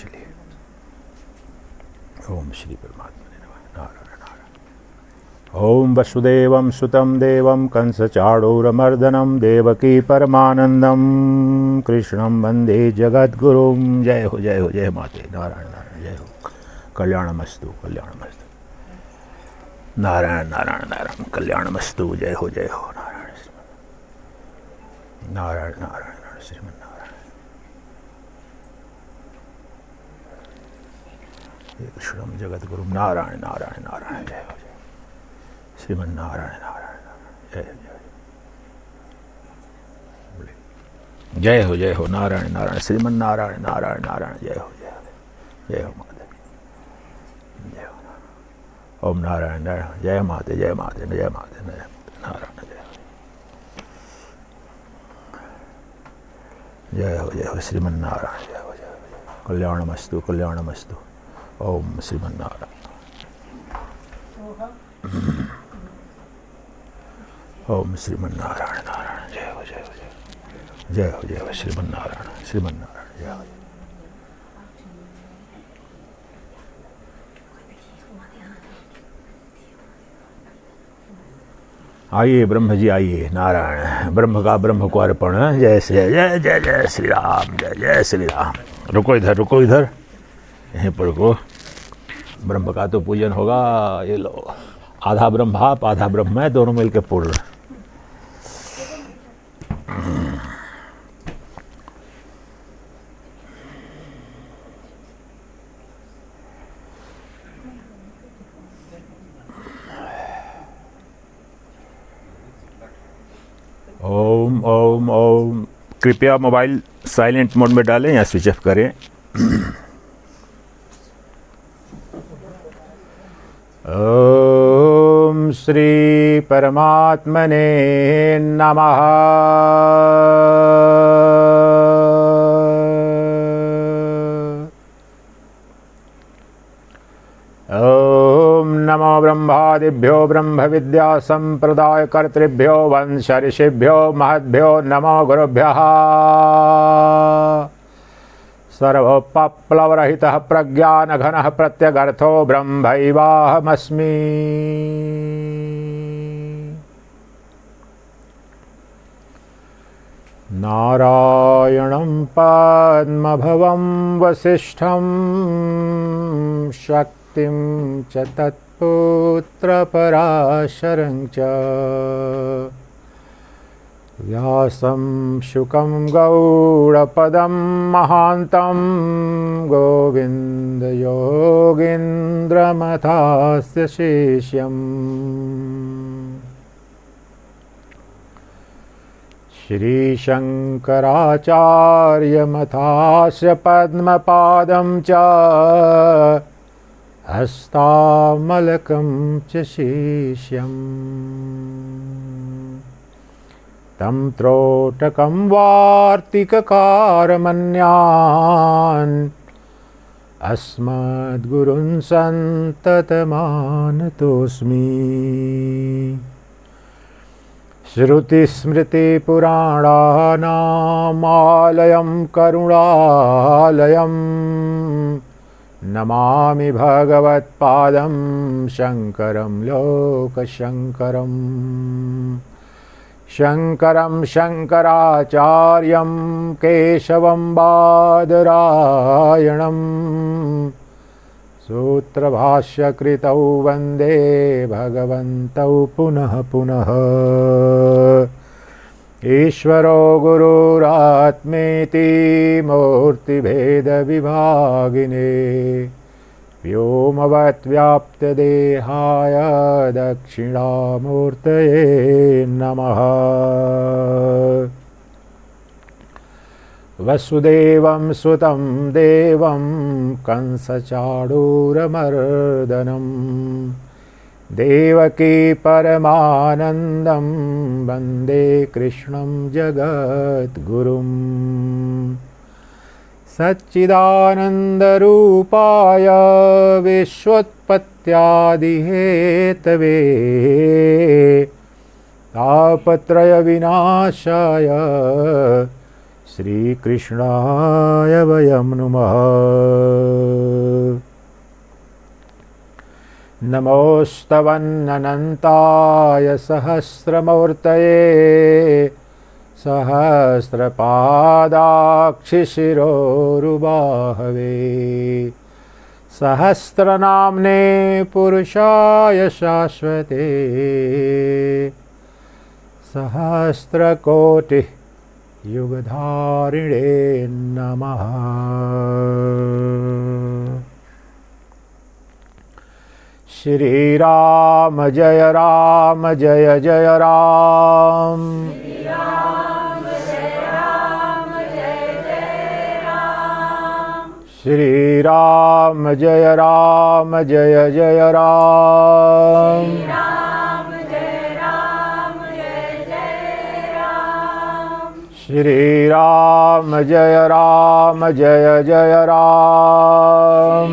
चलिए। ओम श्री परमात्मा ने नमः। नारायण नारायण। ओम वसुदेवं सुतं देवं कंसचाणूरमर्दनं देवकी परमानंदं कृष्णं वंदे जगद्गुरुं। जय हो जय हो जय माते। नारायण नारायण। जय हो। कल्याणमस्तु कल्याणमस्तु। नारायण नारायण नारायण। कल्याणमस्तु। जय हो जय हो। नारायण नारायण नारायण श्रीमन्नारायण। कृष्णं जगद्गुरुं। नारायण नारायण नारायण। जय हो जय श्रीमन्नारायण नारायण नारायण। जय हो जय हो। नारायण नारायण श्रीमन्नारायण नारायण नारायण। जय हो जय हो जय हो माता। जय हो। ओम नारायण नारायण। जय माते जय माते जय माते जय नारायण। जय हो जय हो श्रीमन्नारायण। जय हो जय हो। कल्याणमस्तु कल्याणमस्तु। ओम श्रीमन्नारायण। ओम श्रीमन्नारायण नारायण। जय हो जय हो जय हो जय हो श्रीमन्नारायण श्रीमन्नारायण। जय हो। आइए ब्रह्म जी आइए। नारायण। ब्रह्म का ब्रह्म को अर्पण। जय श्री जय जय जय श्री राम। जय जय श्री राम। रुको इधर रुको इधर। यहीं पर रुको। ब्रह्म का तो पूजन होगा। ये लो आधा ब्रह्म आप आधा ब्रह्म मैं, दोनों मिलकर पूर्ण। ओम ओम ओम। कृपया मोबाइल साइलेंट मोड में डालें या स्विच ऑफ करें। ओम श्री परमात्मने नमः। ओम नमो ब्रह्मादिभ्यो ब्रह्म विद्या संप्रदाय कर्तृभ्यो वंश ऋषिभ्यो महद्भ्यो नमो गुरुभ्यः। सर्वोपप्लवरहितः प्रज्ञानघनः प्रत्यगर्थो ब्रह्मैवाहमस्मि। नारायणं पद्मभवं वसिष्ठं शक्तिं च तत्पुत्रपराशरं च व्यासं शुकं गौडपदं महान्तं गोविन्दयोगीन्द्रमथास्य शिष्यम्। श्रीशङ्कराचार्यमथास्य पद्मपादं च हस्तामलकं च शिष्यम्। तं त्रोटकं वार्तिककारमन्यान् अस्मद्गुरून् सन्ततमानतोऽस्मि। श्रुतिस्मृतिपुराणानामालयं करुणालयं नमामि भगवत्पादं शङ्करं लोकशङ्करम्। शङ्करं शङ्कराचार्यं केशवं बादरायणं सूत्रभाष्यकृतौ वन्दे भगवन्तौ पुनः पुनः। ईश्वरो गुरुरात्मेति मूर्तिभेदविभागिने व्योमवद्व्याप्तदेहाय दक्षिणामूर्तये नमः। वसुदेवं सुतं देवं कंसचाणूरमर्दनं देवकी परमानन्दं वन्दे कृष्णं जगद्गुरुम्। सच्चिदानन्दरूपाय विश्वोत्पत्त्यादिहेतवे तापत्रयविनाशाय श्रीकृष्णाय वयं नुमः। नमोस्तवन्नन्ताय सहस्रमूर्तये सहस्रपादाक्षिशिरोरुबाहवे सहस्रनाम्ने पुरुषाय शाश्वते सहस्रकोटि युगधारिणे नमः। श्री राम जय जय राम। श्री राम जय जय राम। श्री राम जय जय राम।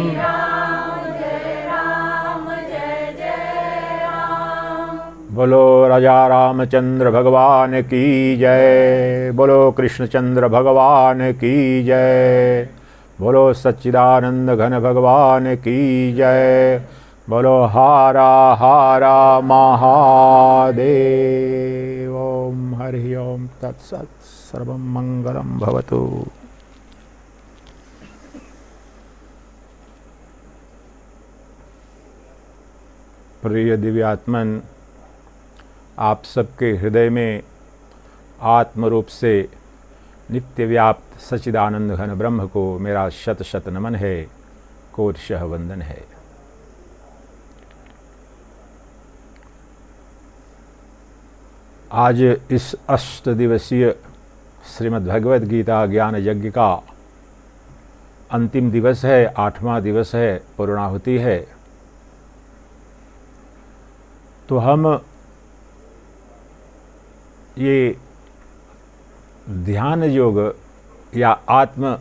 बोलो राजा रामचंद्र भगवान की जय। बोलो कृष्णचंद्र भगवान की जय। बोलो सच्चिदानंद घन भगवान की जय। बोलो हारा हारा महादेव। ओम हरि ओम तत्सत्। सर्वं मंगलम भवतु। प्रिय दिव्यात्मन, आप सबके हृदय में आत्मरूप से नित्य व्याप्त सच्चिदानंद घन ब्रह्म को मेरा शत शत नमन है, कोटिशः वंदन है। आज इस 8 दिवसीय श्रीमद् भगवद गीता ज्ञान यज्ञ का अंतिम दिवस है, 8वां दिवस है, पूर्णाहुति है। तो हम ये ध्यान योग या आत्म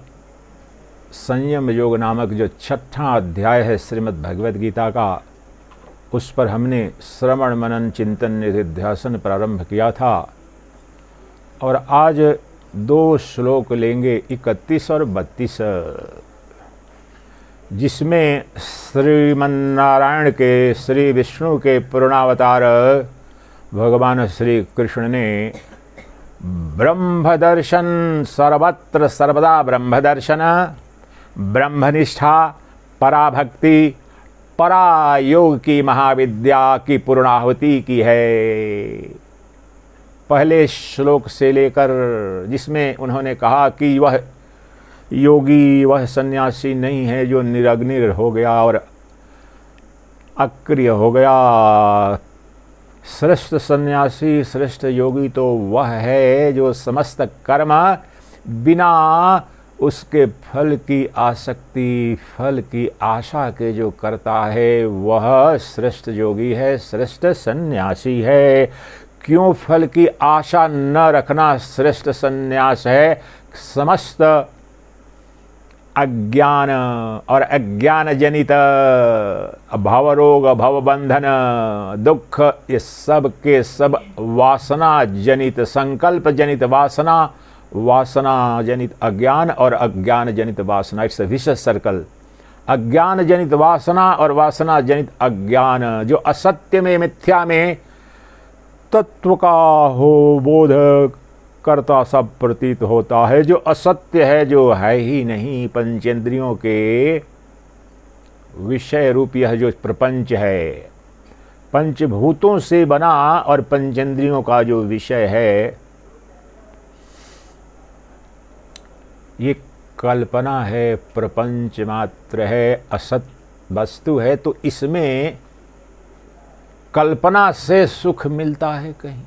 संयम योग नामक जो 6वां अध्याय है श्रीमद् भगवद गीता का, उस पर हमने श्रवण मनन चिंतन निधिध्यासन प्रारंभ किया था। और आज 2 श्लोक लेंगे, 31 और 32, जिसमें श्रीमन्नारायण के, श्री विष्णु के पूर्णावतार भगवान श्री कृष्ण ने ब्रह्मदर्शन, सर्वत्र सर्वदा ब्रह्मदर्शन, ब्रह्मनिष्ठा, पराभक्ति, परायोग की महाविद्या की पूर्णाहुति की है। पहले श्लोक से लेकर जिसमें उन्होंने कहा कि वह योगी, वह सन्यासी नहीं है जो निरग्निर हो गया और अक्रिय हो गया। श्रेष्ठ सन्यासी, श्रेष्ठ योगी तो वह है जो समस्त कर्म बिना उसके फल की आसक्ति, फल की आशा के जो करता है, वह श्रेष्ठ योगी है, श्रेष्ठ सन्यासी है। क्यों फल की आशा न रखना श्रेष्ठ सन्यास है? समस्त अज्ञान और अज्ञान जनित भवरोग, भवबंधन, दुख, ये सब के सब वासना जनित, संकल्प जनित वासना, वासना जनित अज्ञान और अज्ञान जनित वासना, इट्स अ विशेष सर्कल। अज्ञान जनित वासना और वासना जनित अज्ञान, जो असत्य में, मिथ्या में तत्व का हो बोध करता सब प्रतीत होता है, जो असत्य है, जो है ही नहीं, पंचेंद्रियों के विषय रूप यह जो प्रपंच है, पंचभूतों से बना और पंचेंद्रियों का जो विषय है, ये कल्पना है, प्रपंच मात्र है, असत वस्तु है। तो इसमें कल्पना से सुख मिलता है कहीं?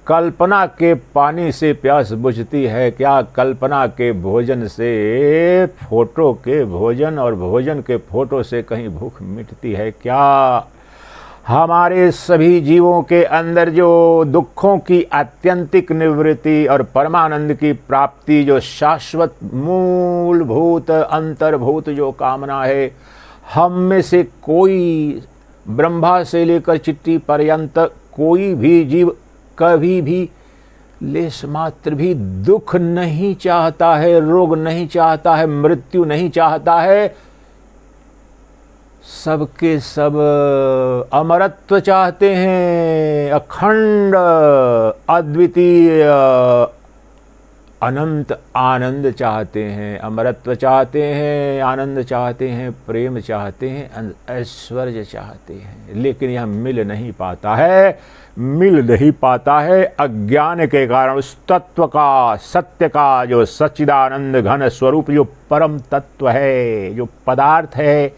कल्पना के पानी से प्यास बुझती है क्या? कल्पना के भोजन से, फोटो के भोजन और भोजन के फोटो से कहीं भूख मिटती है क्या? हमारे सभी जीवों के अंदर जो दुखों की आत्यंतिक निवृत्ति और परमानंद की प्राप्ति, जो शाश्वत मूलभूत अंतर्भूत जो कामना है, हम में से कोई, ब्रह्मा से लेकर चिट्टी पर्यंत कोई भी जीव कभी भी लेस मात्र भी दुख नहीं चाहता है, रोग नहीं चाहता है, मृत्यु नहीं चाहता है, सबके सब अमरत्व चाहते हैं, अखंड अद्वितीय अनंत आनंद चाहते हैं, अमरत्व चाहते हैं, आनंद चाहते हैं, प्रेम चाहते हैं, ऐश्वर्य चाहते हैं। लेकिन यह मिल नहीं पाता है, मिल नहीं पाता है अज्ञान के कारण। उस तत्व का, सत्य का, जो सच्चिदानंद घन स्वरूप, जो परम तत्व है, जो पदार्थ है,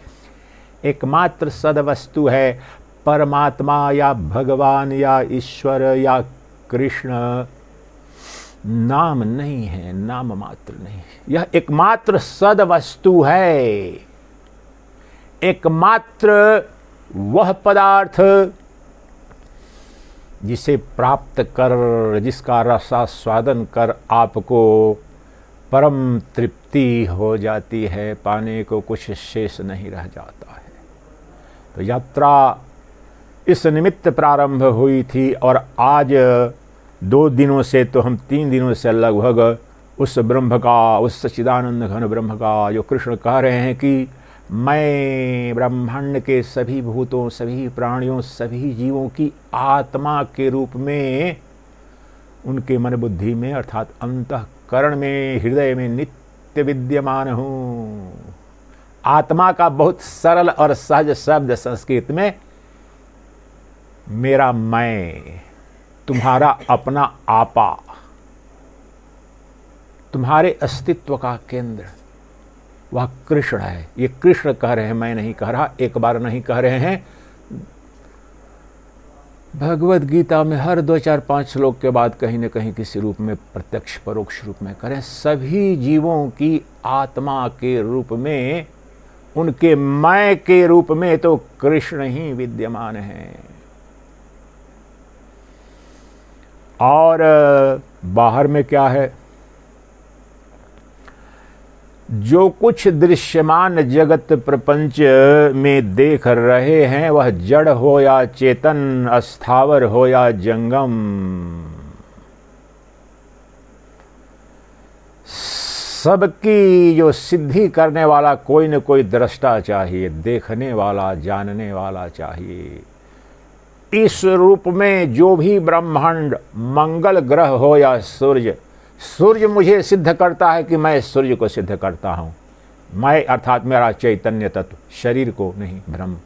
एकमात्र सदवस्तु है, परमात्मा या भगवान या ईश्वर या कृष्ण नाम नहीं है, नाम मात्र नहीं है। यह एकमात्र सदवस्तु है, एकमात्र वह पदार्थ जिसे प्राप्त कर, जिसका रसास्वादन कर आपको परम तृप्ति हो जाती है, पाने को कुछ शेष नहीं रह जाता है। तो यात्रा इस निमित्त प्रारंभ हुई थी और आज 2 दिनों से, तो हम 3 दिनों से लगभग उस ब्रह्म का, उस सच्चिदानंद घन ब्रह्म का, जो कृष्ण कह रहे हैं कि मैं ब्रह्मांड के सभी भूतों, सभी प्राणियों, सभी जीवों की आत्मा के रूप में, उनके मन बुद्धि में अर्थात अंतःकरण में, हृदय में नित्य विद्यमान हूँ। आत्मा का बहुत सरल और सहज शब्द संस्कृत में मेरा मैं, तुम्हारा अपना आपा, तुम्हारे अस्तित्व का केंद्र वह कृष्ण है। ये कृष्ण कह रहे हैं, मैं नहीं कह रहा, एक बार नहीं कह रहे हैं। भगवद गीता में हर 2, 4, 5 श्लोक के बाद कहीं न कहीं किसी रूप में, प्रत्यक्ष परोक्ष रूप में करें, सभी जीवों की आत्मा के रूप में, उनके मैं के रूप में तो कृष्ण ही विद्यमान है। और बाहर में क्या है? जो कुछ दृश्यमान जगत प्रपंच में देख रहे हैं, वह जड़ हो या चेतन, अस्थावर हो या जंगम, सबकी जो सिद्धि करने वाला कोई न कोई दृष्टा चाहिए, देखने वाला, जानने वाला चाहिए। इस रूप में जो भी ब्रह्मांड, मंगल ग्रह हो या सूर्य, सूर्य मुझे सिद्ध करता है कि मैं सूर्य को सिद्ध करता हूँ। मैं अर्थात मेरा चैतन्य तत्व, शरीर को नहीं, ब्रह्म।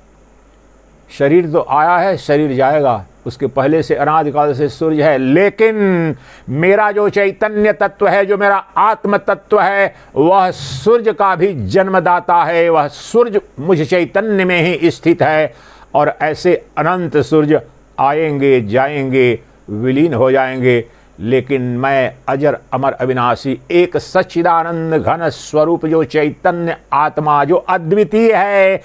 शरीर तो आया है, शरीर जाएगा, उसके पहले से अनादिकाल से सूर्य है, लेकिन मेरा जो चैतन्य तत्व है, जो मेरा आत्म तत्व है, वह सूर्य का भी जन्मदाता है। वह सूर्य मुझ चैतन्य में ही स्थित है और ऐसे अनंत सूर्य आएंगे, जाएंगे, विलीन हो जाएंगे, लेकिन मैं अजर अमर अविनाशी एक सच्चिदानंद घन स्वरूप, जो चैतन्य आत्मा, जो अद्वितीय है,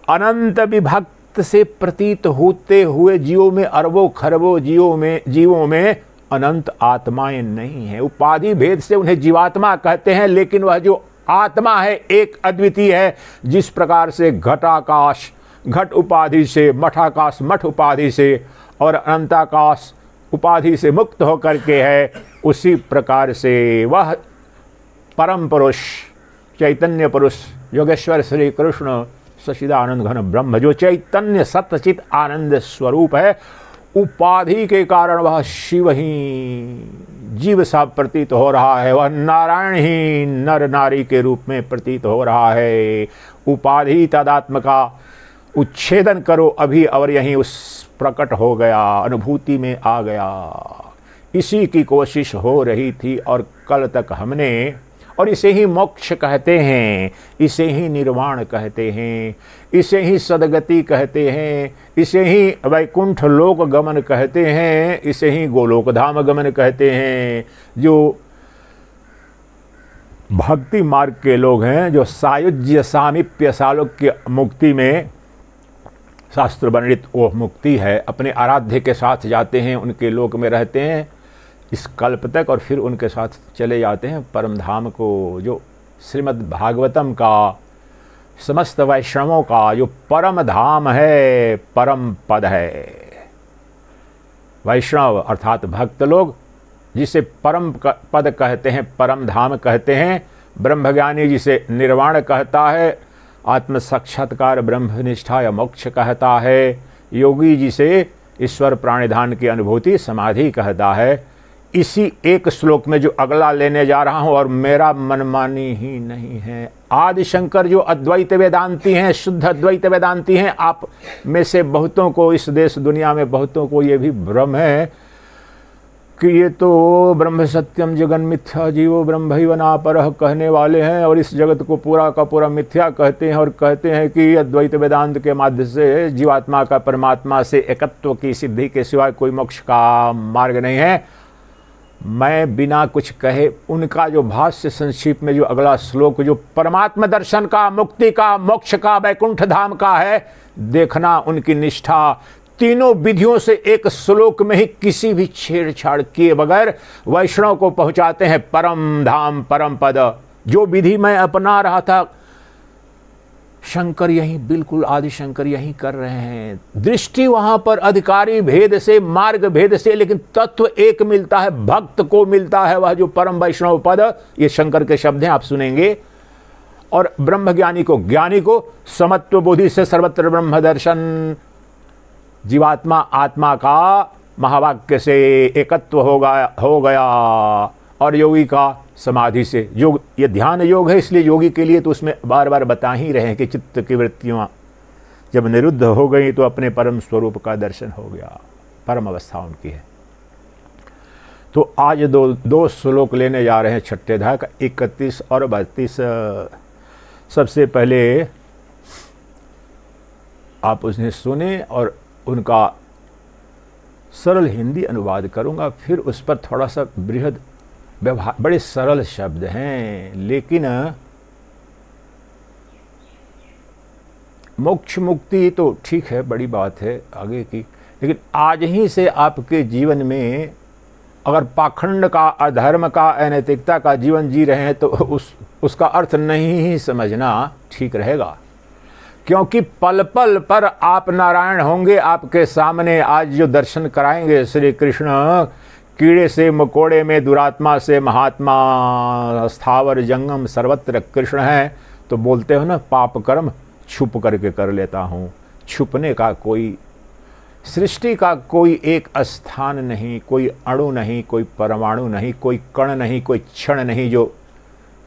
अनंत विभक्त से प्रतीत होते हुए जीवों में, अरबों खरबों जीवों में अनंत आत्माएं नहीं हैं। उपाधि भेद से उन्हें जीवात्मा कहते हैं, लेकिन वह जो आत्मा है एक अद्वितीय है। जिस प्रकार से घटाकाश घट उपाधि से, मठाकाश मठ उपाधि से और अनंताकाश उपाधि से मुक्त होकर के है, उसी प्रकार से वह परम पुरुष, चैतन्य पुरुष, योगेश्वर श्री कृष्ण सच्चिदानंद घन ब्रह्म, जो चैतन्य सत्यचित आनंद स्वरूप है, उपाधि के कारण वह शिव ही जीव सा प्रतीत हो रहा है। वह नारायण ही नर नारी के रूप में प्रतीत हो रहा है। उपाधि तादात्म्य का उच्छेदन करो अभी, और यहीं उस प्रकट हो गया, अनुभूति में आ गया। इसी की कोशिश हो रही थी और कल तक हमने, और इसे ही मोक्ष कहते हैं, इसे ही निर्वाण कहते हैं, इसे ही सदगति कहते हैं, इसे ही वैकुंठ लोक गमन कहते हैं, इसे ही गोलोक धाम गमन कहते हैं। जो भक्ति मार्ग के लोग हैं, जो सायुज्य सामीप्य सालोक्य मुक्ति में शास्त्र वर्णित वो मुक्ति है, अपने आराध्य के साथ जाते हैं, उनके लोक में रहते हैं इस कल्प तक, और फिर उनके साथ चले जाते हैं परम धाम को, जो श्रीमद् भागवतम का, समस्त वैष्णवों का जो परम धाम है, परम पद है। वैष्णव अर्थात भक्त लोग, जिसे परम पद कहते हैं, परम धाम कहते हैं, ब्रह्मज्ञानी जिसे निर्वाण कहता है, आत्म साक्षात्कार ब्रह्मनिष्ठा या मोक्ष कहता है, योगी जिसे ईश्वर प्राणिधान की अनुभूति समाधि कहता है। इसी एक श्लोक में जो अगला लेने जा रहा हूं, और मेरा मनमानी ही नहीं है, आदि शंकर जो अद्वैत वेदांती हैं, शुद्ध अद्वैत वेदांती हैं, आप में से बहुतों को, इस देश दुनिया में बहुतों को ये भी भ्रम है कि ये तो ब्रह्म सत्यम जगन मिथ्या जीवो ब्रह्मैव नापरः कहने वाले हैं, और इस जगत को पूरा का पूरा मिथ्या कहते हैं, और कहते हैं कि अद्वैत वेदांत के माध्यम से जीवात्मा का परमात्मा से एकत्व की सिद्धि के सिवाय कोई मोक्ष का मार्ग नहीं है। मैं बिना कुछ कहे उनका जो भाष्य संक्षिप्त में जो अगला श्लोक जो परमात्मा दर्शन का, मुक्ति का, मोक्ष का, वैकुंठ धाम का है, देखना उनकी निष्ठा तीनों विधियों से एक श्लोक में ही किसी भी छेड़छाड़ किए बगैर वैष्णव को पहुंचाते हैं परम धाम, परम पद। जो विधि मैं अपना रहा था, शंकर यही, बिल्कुल आदि शंकर यही कर रहे हैं। दृष्टि वहां पर अधिकारी भेद से, मार्ग भेद से, लेकिन तत्व एक मिलता है, भक्त को मिलता है, वह जो परम वैष्णव पद। ये शंकर के शब्द हैं, आप सुनेंगे। और ब्रह्मज्ञानी को, ज्ञानी को समत्व बुद्धि से सर्वत्र ब्रह्म दर्शन, जीवात्मा आत्मा का महावाक्य से एकत्व हो गया, और योगी का समाधि से। योग, ये ध्यान योग है, इसलिए योगी के लिए तो उसमें बार बार बता ही रहे हैं कि चित्त की वृत्तियां जब निरुद्ध हो गई तो अपने परम स्वरूप का दर्शन हो गया, परम अवस्था उनकी है। तो आज दो श्लोक लेने जा रहे हैं छठे अध्याय का, 31 और 32। सबसे पहले आप उन्हें सुने और उनका सरल हिंदी अनुवाद करूंगा, फिर उस पर थोड़ा सा बृहद व्यवहार। बड़े सरल शब्द हैं, लेकिन मोक्ष मुक्ति तो ठीक है, बड़ी बात है आगे की, लेकिन आज ही से आपके जीवन में अगर पाखंड का, अधर्म का, अनैतिकता का जीवन जी रहे हैं तो उसका अर्थ नहीं ही समझना ठीक रहेगा। क्योंकि पल पल पर आप नारायण होंगे, आपके सामने आज जो दर्शन कराएंगे श्री कृष्ण, कीड़े से मकोड़े में, दुरात्मा से महात्मा, स्थावर जंगम सर्वत्र कृष्ण है। तो बोलते हो ना, पाप कर्म छुप करके कर लेता हूँ। छुपने का कोई, सृष्टि का कोई एक स्थान नहीं, कोई अणु नहीं, कोई परमाणु नहीं, कोई कण नहीं, कोई क्षण नहीं जो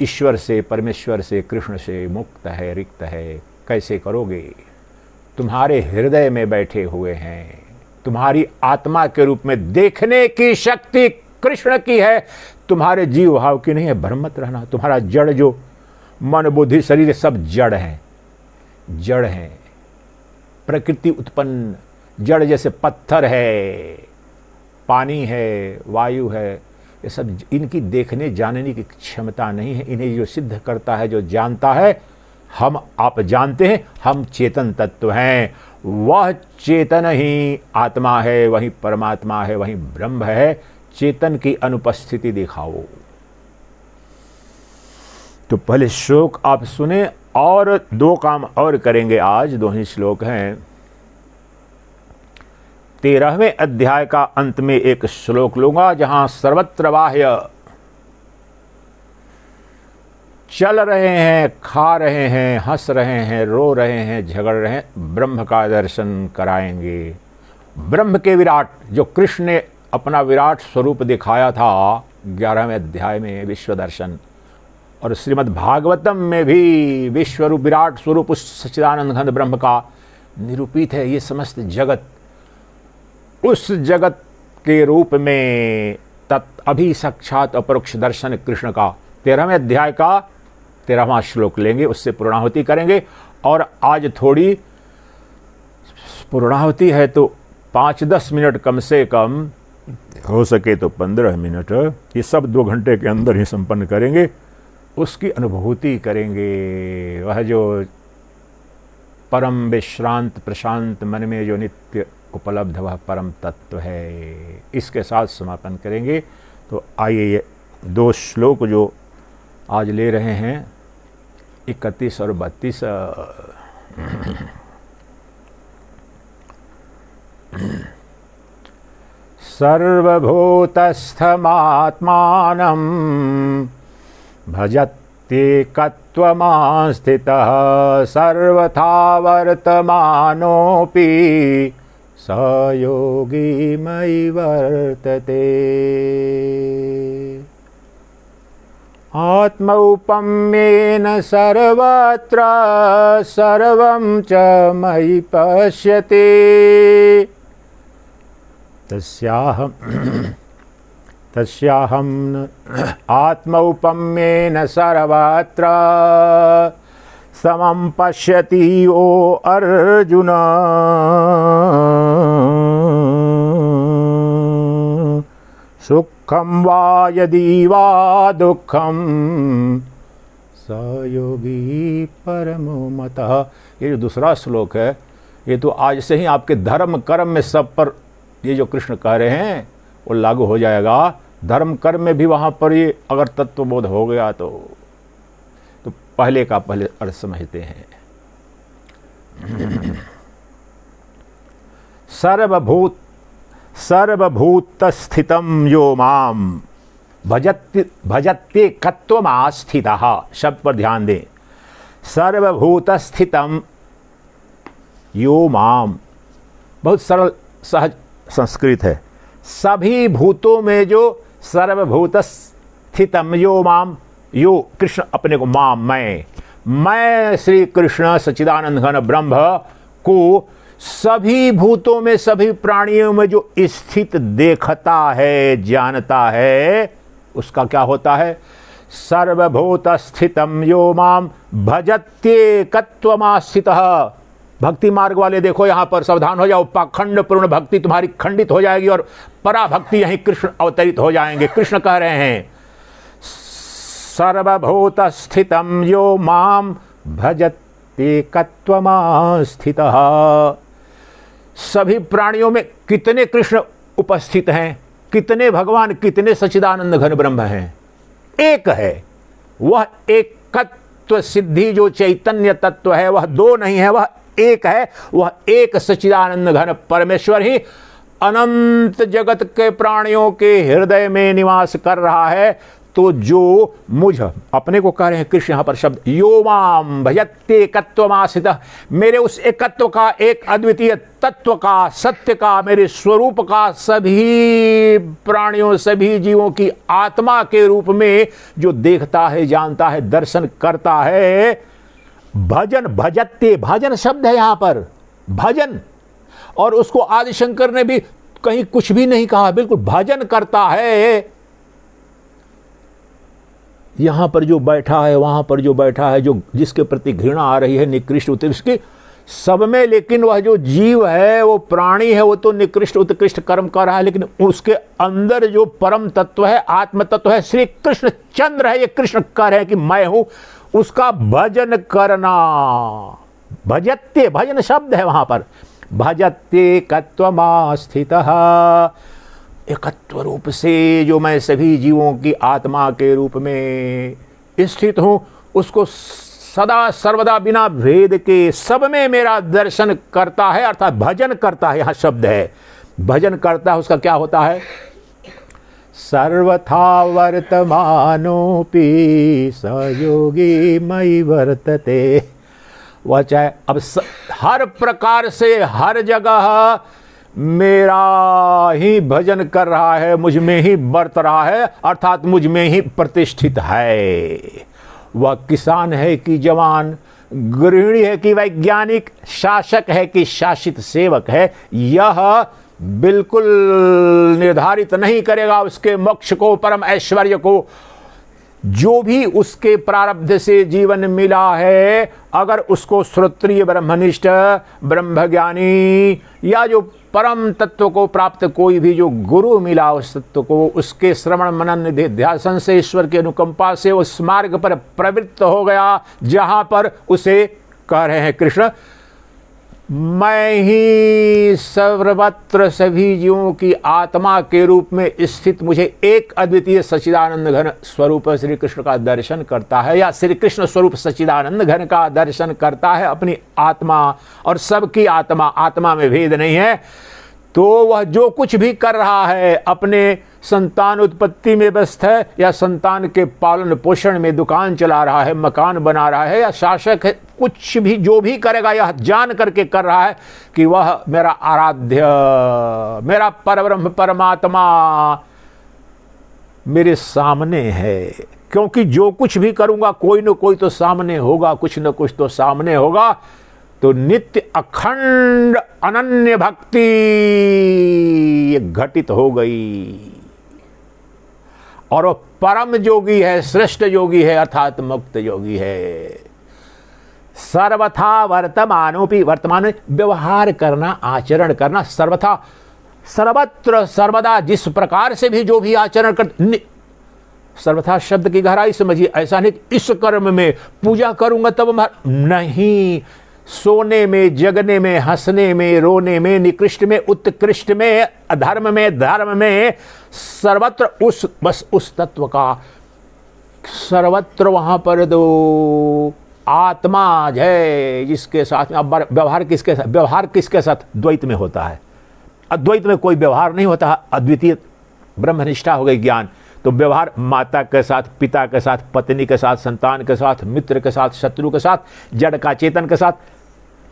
ईश्वर से, परमेश्वर से, कृष्ण से मुक्त है, रिक्त है। कैसे करोगे? तुम्हारे हृदय में बैठे हुए हैं, तुम्हारी आत्मा के रूप में देखने की शक्ति कृष्ण की है, तुम्हारे जीव भाव की नहीं है। भ्रम मत रहना। तुम्हारा जड़ जो मन बुद्धि शरीर सब जड़ हैं, जड़ हैं, प्रकृति उत्पन्न जड़, जैसे पत्थर है, पानी है, वायु है, ये सब इनकी देखने जानने की क्षमता नहीं है। इन्हें जो सिद्ध करता है, जो जानता है, हम आप जानते हैं, हम चेतन तत्व हैं। वह चेतन ही आत्मा है, वही परमात्मा है, वही ब्रह्म है। चेतन की अनुपस्थिति दिखाओ। तो पहले श्लोक आप सुने, और दो काम और करेंगे आज। दो ही श्लोक हैं। 13वें अध्याय का अंत में एक श्लोक लूंगा, जहां सर्वत्र बाह्य चल रहे हैं, खा रहे हैं, हंस रहे हैं, रो रहे हैं, झगड़ रहे हैं, ब्रह्म का दर्शन कराएंगे। ब्रह्म के विराट, जो कृष्ण ने अपना विराट स्वरूप दिखाया था 11वें अध्याय में, विश्व दर्शन, और श्रीमद् भागवतम में भी विश्वरूप विराट स्वरूप उस सच्चिदानंद घन ब्रह्म का निरूपित है। ये समस्त जगत उस जगत के रूप में अभी साक्षात अपरोक्ष दर्शन कृष्ण का। 13वें अध्याय का 13वां श्लोक लेंगे, उससे पूर्णाहुति करेंगे। और आज थोड़ी पूर्णाहुति है तो 5-10 मिनट कम से कम, हो सके तो 15 मिनट, ये सब 2 घंटे के अंदर ही संपन्न करेंगे। उसकी अनुभूति करेंगे, वह जो परम विश्रांत प्रशांत मन में जो नित्य उपलब्ध वह परम तत्व है। इसके साथ समापन करेंगे। तो आइए ये 2 श्लोक जो आज ले रहे हैं, 31 और 32। सर्वभूतस्थमात्मानं भजत्येकत्वमास्थितः सर्वथा वर्तमानोऽपि स योगी मयि वर्तते। आत्मौपम्येन सर्वत्र सर्वं च मयि पश्यति तस्याहं आत्मौपम्येन सर्वत्र समं पश्यति यो अर्जुन। सुखं वा यदि वा दुःखं स योगी परमो मतः। ये जो दूसरा श्लोक है, ये तो आज से ही आपके धर्म कर्म में सब पर ये जो कृष्ण कह रहे हैं वो लागू हो जाएगा। धर्म कर्म में भी वहाँ पर ये अगर तत्वबोध हो गया तो पहले का पहले अर्थ समझते हैं। सर्वभूत स्थितं यो माम भजत्येकत्वमास्थितः। शब्द पर ध्यान दें। सर्वभूत स्थितं यो माम, बहुत सरल सहज संस्कृत है। सभी भूतों में जो सर्वभूत स्थितम यो माम, यो कृष्ण अपने को माम मैं श्री कृष्ण सच्चिदानंद घन ब्रह्म को सभी भूतों में सभी प्राणियों में जो स्थित देखता है जानता है उसका क्या होता है? सर्वभूत स्थितम यो माम भजत्येकत्वमास्थितः। भक्ति मार्ग वाले देखो यहाँ पर सावधान हो जाओ, पाखंड पूर्ण भक्ति तुम्हारी खंडित हो जाएगी और पराभक्ति यहीं कृष्ण अवतरित हो जाएंगे। कृष्ण कह रहे हैं सर्वभूत स्थितं यो माम भजत्येकत्वमास्थितः। सभी प्राणियों में कितने कृष्ण उपस्थित हैं, कितने भगवान, कितने सच्चिदानंद घन ब्रह्म हैं? एक है। वह एकत्व सिद्धि जो चैतन्य तत्व है वह दो नहीं है, वह एक है। वह एक सच्चिदानंद घन परमेश्वर ही अनंत जगत के प्राणियों के हृदय में निवास कर रहा है। तो जो मुझ अपने को कह रहे हैं कृष्ण यहाँ पर शब्द यो माम भजत्येकत्वमास्थितः, मेरे उस एकत्व का, एक अद्वितीय तत्व का, सत्य का, मेरे स्वरूप का सभी प्राणियों सभी जीवों की आत्मा के रूप में जो देखता है जानता है दर्शन करता है। भजन भजत्य, भजन शब्द है यहाँ पर भजन, और उसको आदि शंकर ने भी कहीं कुछ भी नहीं कहा, बिल्कुल भजन करता है। यहां पर जो बैठा है वहां पर जो बैठा है, जो जिसके प्रति घृणा आ रही है निकृष्ट उत्कृष्ट की सब में, लेकिन वह जो जीव है वो प्राणी है, वो तो निकृष्ट उत्कृष्ट कर्म कर रहा है, लेकिन उसके अंदर जो परम तत्व है, आत्म तत्व है, श्री कृष्ण चंद्र है। ये कृष्ण कह रहे हैं कि मैं हूं, उसका भजन करना। भजत्य, भजन शब्द है वहां पर। भजत्येकत्वमास्थितः, एकत्व रूप से जो मैं सभी जीवों की आत्मा के रूप में स्थित हूं, उसको सदा सर्वदा बिना भेद के सब में मेरा दर्शन करता है, अर्थात भजन करता है। यहां शब्द है भजन करता है। उसका क्या होता है? सर्वथा वर्तमानोपि स योगी मयि वर्तते। वह चाहे अब हर प्रकार से हर जगह मेरा ही भजन कर रहा है, मुझ में ही बरत रहा है, अर्थात मुझ में ही प्रतिष्ठित है। वह किसान है कि जवान, गृहिणी है कि वैज्ञानिक, शासक है कि शासित सेवक है, यह बिल्कुल निर्धारित नहीं करेगा उसके मोक्ष को, परम ऐश्वर्य को। जो भी उसके प्रारब्ध से जीवन मिला है, अगर उसको श्रोत्रिय ब्रह्मनिष्ठ ब्रह्मज्ञानी या जो परम तत्व को प्राप्त कोई भी जो गुरु मिला, उस तत्व को उसके श्रवण मनन निधिध्यासन से ईश्वर की अनुकंपा से उस मार्ग पर प्रवृत्त हो गया जहां पर उसे कह रहे हैं कृष्ण मैं ही सर्वत्र सभी जीवों की आत्मा के रूप में स्थित मुझे एक अद्वितीय सच्चिदानंद घन स्वरूप श्री कृष्ण का दर्शन करता है, या श्री कृष्ण स्वरूप सच्चिदानंद घन का दर्शन करता है अपनी आत्मा और सबकी आत्मा, आत्मा में भेद नहीं है, तो वह जो कुछ भी कर रहा है, अपने संतान उत्पत्ति में व्यस्त है या संतान के पालन पोषण में दुकान चला रहा है, मकान बना रहा है या शासक है, कुछ भी जो भी करेगा यह जान करके कर रहा है कि वह मेरा आराध्य, मेरा परब्रह्म परमात्मा मेरे सामने है। क्योंकि जो कुछ भी करूंगा कोई न कोई तो सामने होगा, कुछ न कुछ तो सामने होगा। तो नित्य अखंड अनन्य भक्ति घटित हो गई और वह परम योगी है, श्रेष्ठ योगी है, अर्थात मुक्त योगी है। सर्वथा वर्तमानोपि, वर्तमान में व्यवहार करना, आचरण करना, सर्वथा सर्वत्र सर्वदा, जिस प्रकार से भी जो भी आचरण कर, सर्वथा शब्द की गहराई समझिए। ऐसा नहीं इस कर्म में पूजा करूंगा तब नहीं, सोने में, जगने में, हंसने में, रोने में, निकृष्ट में, उत्कृष्ट में, अधर्म में, धर्म में, सर्वत्र बस उस तत्व का सर्वत्र वहां पर दो आत्मा है जिसके साथ में। अब व्यवहार किसके साथ? व्यवहार किसके साथ? द्वैत में होता है। अद्वैत में कोई व्यवहार नहीं होता। अद्वितीय ब्रह्मनिष्ठा हो गई ज्ञान। तो व्यवहार माता के साथ, पिता के साथ, पत्नी के साथ, संतान के साथ, मित्र के साथ, शत्रु के साथ, जड़ का चेतन के साथ,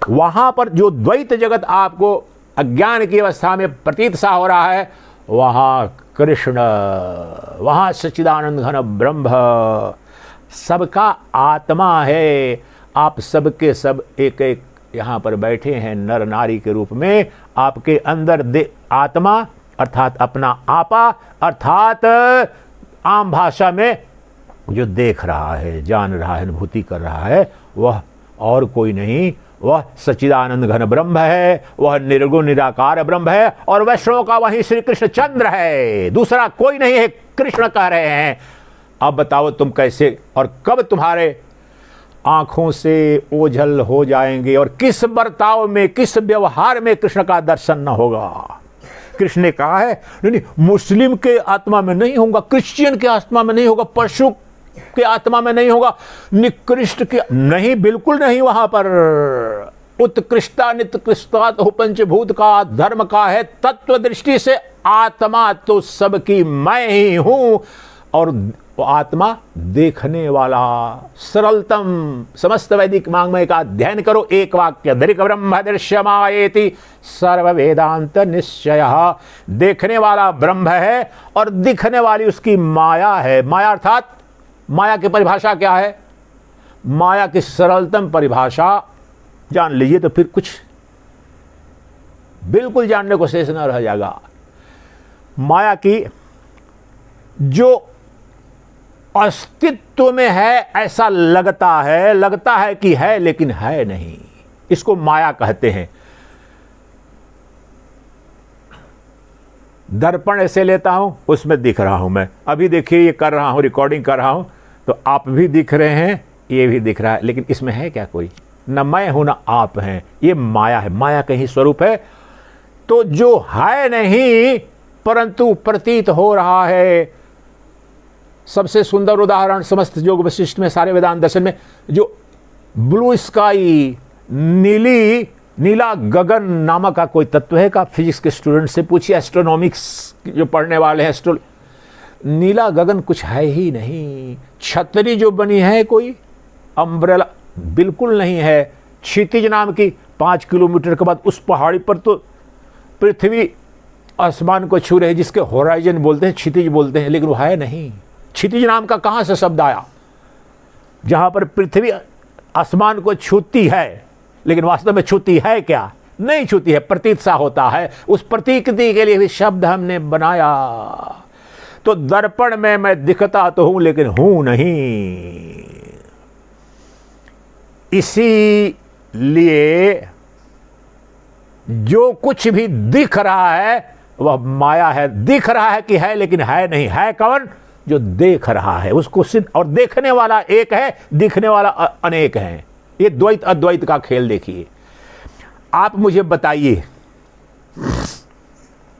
वहां पर जो द्वैत जगत आपको अज्ञान की अवस्था में प्रतीत सा हो रहा है, वहां कृष्ण, वहां सच्चिदानंद घन ब्रह्म सबका आत्मा है। आप सबके सब एक एक यहाँ पर बैठे हैं नर नारी के रूप में। आपके अंदर आत्मा अर्थात अपना आपा, अर्थात आम भाषा में जो देख रहा है, जान रहा है, अनुभूति कर रहा है, वह और कोई नहीं, वह सच्चिदानंद घन ब्रह्म है, वह निर्गुण निराकार ब्रह्म है। और वैष्णव का वही श्री कृष्ण चंद्र है, दूसरा कोई नहीं है। कृष्ण कह रहे हैं। अब बताओ तुम कैसे और कब तुम्हारे आंखों से ओझल हो जाएंगे और किस बर्ताव में, किस व्यवहार में कृष्ण का दर्शन न होगा। कृष्ण ने कहा है नहीं, मुस्लिम के आत्मा में नहीं होगा, क्रिश्चियन के आत्मा में नहीं होगा, पशु के आत्मा में नहीं होगा, निकृष्ट के नहीं, बिल्कुल नहीं। वहां पर उत्कृष्टता निकृष्टता तो पंचभूत का, धर्म का है। तत्व दृष्टि से आत्मा तो सबकी मैं ही हूं। और आत्मा देखने वाला, सरलतम समस्त वैदिक वाङ्मय का अध्ययन करो। एक वाक्य धरिक ब्रह्म दृश्यमायेति सर्व वेदांत निश्चय। देखने वाला ब्रह्म है और दिखने वाली उसकी माया है। माया अर्थात माया की परिभाषा क्या है? माया की सरलतम परिभाषा जान लीजिए तो फिर कुछ बिल्कुल जानने को शेष न रह जाएगा। माया की जो अस्तित्व में है ऐसा लगता है कि है लेकिन है नहीं, इसको माया कहते हैं। दर्पण ऐसे लेता हूं, उसमें दिख रहा हूं मैं। अभी देखिए ये कर रहा हूं, रिकॉर्डिंग कर रहा हूं, तो आप भी दिख रहे हैं, ये भी दिख रहा है, लेकिन इसमें है क्या कोई? न मैं हूं न आप हैं। ये माया है, माया का ही स्वरूप है। तो जो है नहीं परंतु प्रतीत हो रहा है। सबसे सुंदर उदाहरण समस्त योग वशिष्ठ में, सारे वेदांत दर्शन में, जो ब्लू स्काई, नीला गगन नामक का कोई तत्व है का? फिजिक्स के स्टूडेंट से पूछिए, एस्ट्रोनॉमिक्स जो पढ़ने वाले हैं, नीला गगन कुछ है ही नहीं। छतरी जो बनी है कोई अम्ब्रेला, बिल्कुल नहीं है। क्षितिज नाम की 5 किलोमीटर के बाद उस पहाड़ी पर तो पृथ्वी आसमान को छू रही, जिसके होराइजन बोलते हैं, क्षितिज बोलते हैं, लेकिन वो है नहीं। क्षितिज नाम का कहां से शब्द आया? जहां पर पृथ्वी आसमान को छूती है, लेकिन वास्तव में छूती है क्या? नहीं छूती है, प्रतीत सा होता है। उस प्रतीकति के लिए भी शब्द हमने बनाया। तो दर्पण में मैं दिखता तो हूं लेकिन हूं नहीं। इसीलिए जो कुछ भी दिख रहा है वह माया है। दिख रहा है कि है लेकिन है नहीं। है कौन? जो देख रहा है, उसको सिद्ध। और देखने वाला एक है, दिखने वाला अनेक है। ये द्वैत अद्वैत का खेल देखिए। आप मुझे बताइए,